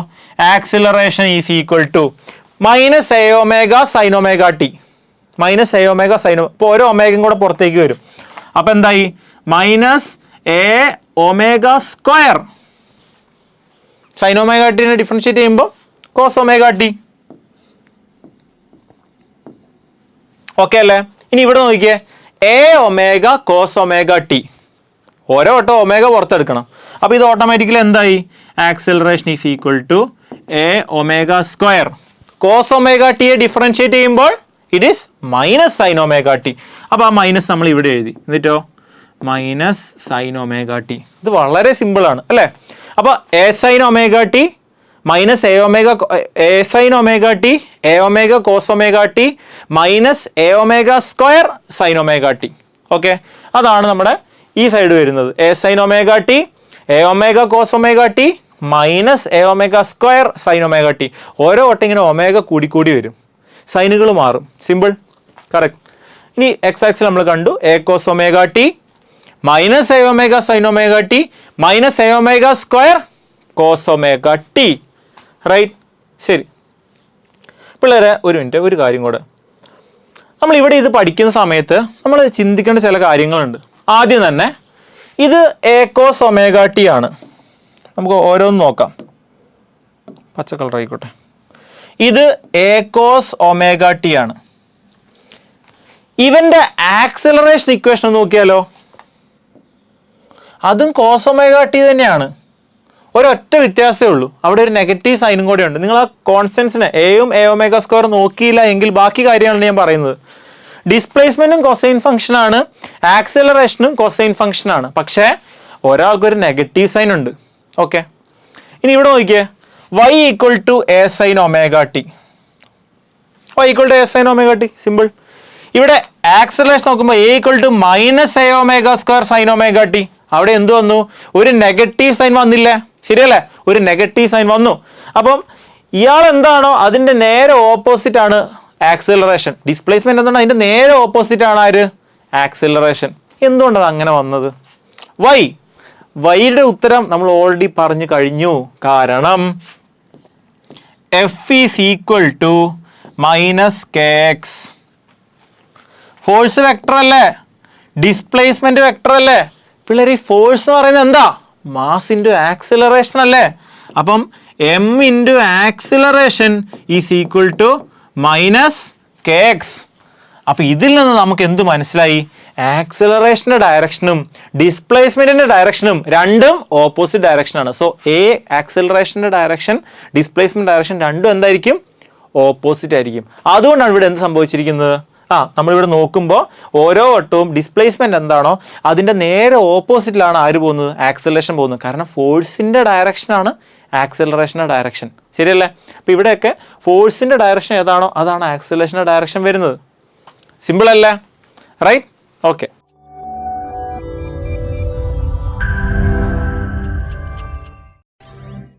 acceleration is equal to minus A omega sine omega T minus A omega sine. ഇപ്പോൾ ഓരോ ഒമേഗയും കൂടെ പുറത്തേക്ക് വരും. അപ്പൊ എന്തായി? Minus A omega square sine omega ടിനെ ഡിഫറൻഷിയേറ്റ് ചെയ്യുമ്പോൾ കോസ് ഒമേഗ ടി. ഓക്കെ അല്ലേ? ഇനി ഇവിടെ നോക്കിയേ, a omega cos omega T. ഓരോ വട്ടം ഒമേഗ പുറത്തെടുക്കണം. അപ്പൊ ഇത് ഓട്ടോമാറ്റിക്കലി എന്തായി? Acceleration is equal to a omega square. Cos omega ടിയെ ഡിഫറൻഷിയേറ്റ് ചെയ്യുമ്പോൾ it is minus sign omega T. അപ്പൊ ആ മൈനസ് നമ്മൾ ഇവിടെ എഴുതി, എന്നിട്ടോ മൈനസ് സൈൻ ഒമേഗ ടി. ഇത് വളരെ സിമ്പിൾ ആണ് അല്ലേ? അപ്പൊ A sine omega T minus A omega A sine omega T A omega cos omega T minus A omega square sine omega T. Okay. അതാണ് നമ്മുടെ ഈ സൈഡ് വരുന്നത്. A sine omega T A omega cos omega T minus A omega square sine omega T. ഓരോ വട്ടം ഇങ്ങനെ omega കൂടി വരും, സൈനുകൾ മാറും. സിമ്പിൾ. കറക്റ്റ്. ഇനി എക്സ് ആക്സിൽ നമ്മൾ കണ്ടു A cos omega T minus A omega sine omega T minus A omega square cos omega T. Right. ശരി പിള്ളേരെ, ഒരു മിനിറ്റ്, ഒരു കാര്യം കൂടെ. നമ്മൾ ഇവിടെ ഇത് പഠിക്കുന്ന സമയത്ത് നമ്മൾ ചിന്തിക്കേണ്ട ചില കാര്യങ്ങളുണ്ട്. ആദ്യം തന്നെ ഇത് എ കോസ് ഒമേഗ ടി ആണ്. നമുക്ക് ഓരോന്ന് നോക്കാം. പച്ച കളർ ആയിക്കോട്ടെ. ഇത് എ കോസ് ഒമേഗ ടി ആണ്. ഇവന്റെ ആക്സിലറേഷൻ ഇക്വേഷൻ നോക്കിയാലോ, അതും കോസ് ഒമേഗ ടി തന്നെയാണ്. ഒരൊറ്റ വ്യത്യാസമേ ഉള്ളൂ, അവിടെ ഒരു നെഗറ്റീവ് സൈനും കൂടെ ഉണ്ട്. നിങ്ങൾ ആ കോൺസ്റ്റൻസിനെ എയും എ ഒമേഗ സ്ക്വയർ നോക്കിയില്ല എങ്കിൽ ബാക്കി കാര്യമാണ് ഞാൻ പറയുന്നത്. ഡിസ്പ്ലേസ്മെന്റും കൊസൈൻ ഫംഗ്ഷൻ ആണ്, ആക്സിലറേഷനും കൊസൈൻ ഫംഗ്ഷൻ ആണ്. പക്ഷേ ഒരാൾക്കൊരു നെഗറ്റീവ് സൈൻ ഉണ്ട്. ഓക്കെ. ഇനി ഇവിടെ നോക്കിയേ, y equal to A sine omega T. y equal to A sine omega T. Simple. ഇവിടെ ആക്സിലറേഷൻ നോക്കുമ്പോൾ A equal to minus A omega square sine omega T. അവിടെ എന്ത് വന്നു? ഒരു നെഗറ്റീവ് സൈൻ വന്നില്ലേ? ശരിയല്ലേ? ഒരു നെഗറ്റീവ് സൈൻ വന്നു. അപ്പം ഇയാൾ എന്താണോ അതിന്റെ നേരെ ഓപ്പോസിറ്റ് ആണ് ആക്സിലറേഷൻ. ഡിസ്പ്ലേസ്മെന്റ് എന്താണ്? അതിന്റെ നേരെ ഓപ്പോസിറ്റ് ആണ് ആര്? ആക്സിലറേഷൻ. എന്തുകൊണ്ടാണ് അങ്ങനെ വന്നത്? വൈയുടെ ഉത്തരം നമ്മൾ ഓൾറെഡി പറഞ്ഞു കഴിഞ്ഞു. കാരണം F is equal to minus K X. Force vector അല്ലേ, ഡിസ്പ്ലേസ്മെന്റ് വെക്ടർ അല്ലേ പിള്ളേർ? ഈ ഫോഴ്സ് എന്ന് പറയുന്നത് എന്താ? മാസ് ഇൻറ്റു ആക്സിലറേഷൻ അല്ലേ? അപ്പം M into acceleration is equal to minus K X. അപ്പോൾ ഇതിൽ നിന്ന് നമുക്ക് എന്ത് മനസ്സിലായി? ആക്സിലറേഷൻ്റെ ഡയറക്ഷനും ഡിസ്പ്ലേസ്മെൻറ്റിൻ്റെ ഡയറക്ഷനും രണ്ടും ഓപ്പോസിറ്റ് ഡയറക്ഷനാണ്. സോ എ ആക്സിലറേഷൻ്റെ ഡയറക്ഷൻ, ഡിസ്പ്ലേസ്മെൻറ്റ് ഡയറക്ഷൻ രണ്ടും എന്തായിരിക്കും? ഓപ്പോസിറ്റ് ആയിരിക്കും. അതുകൊണ്ടാണ് ഇവിടെ എന്ത് സംഭവിച്ചിരിക്കുന്നത്? നമ്മളിവിടെ നോക്കുമ്പോൾ ഓരോ വട്ടവും ഡിസ്പ്ലേസ്മെൻറ്റ് എന്താണോ അതിൻ്റെ നേരെ ഓപ്പോസിറ്റിലാണ് ആര് പോകുന്നത്? ആക്സിലറേഷൻ പോകുന്നത്. കാരണം ഫോഴ്സിൻ്റെ ഡയറക്ഷനാണ് ആക്സിലറേഷൻ്റെ ഡയറക്ഷൻ. ശരിയല്ലേ? അപ്പോൾ ഇവിടെയൊക്കെ ഫോഴ്സിൻ്റെ ഡയറക്ഷൻ ഏതാണോ അതാണ് ആക്സിലറേഷൻ്റെ ഡയറക്ഷൻ വരുന്നത്. സിമ്പിൾ അല്ലേ? റൈറ്റ്? ഓക്കെ.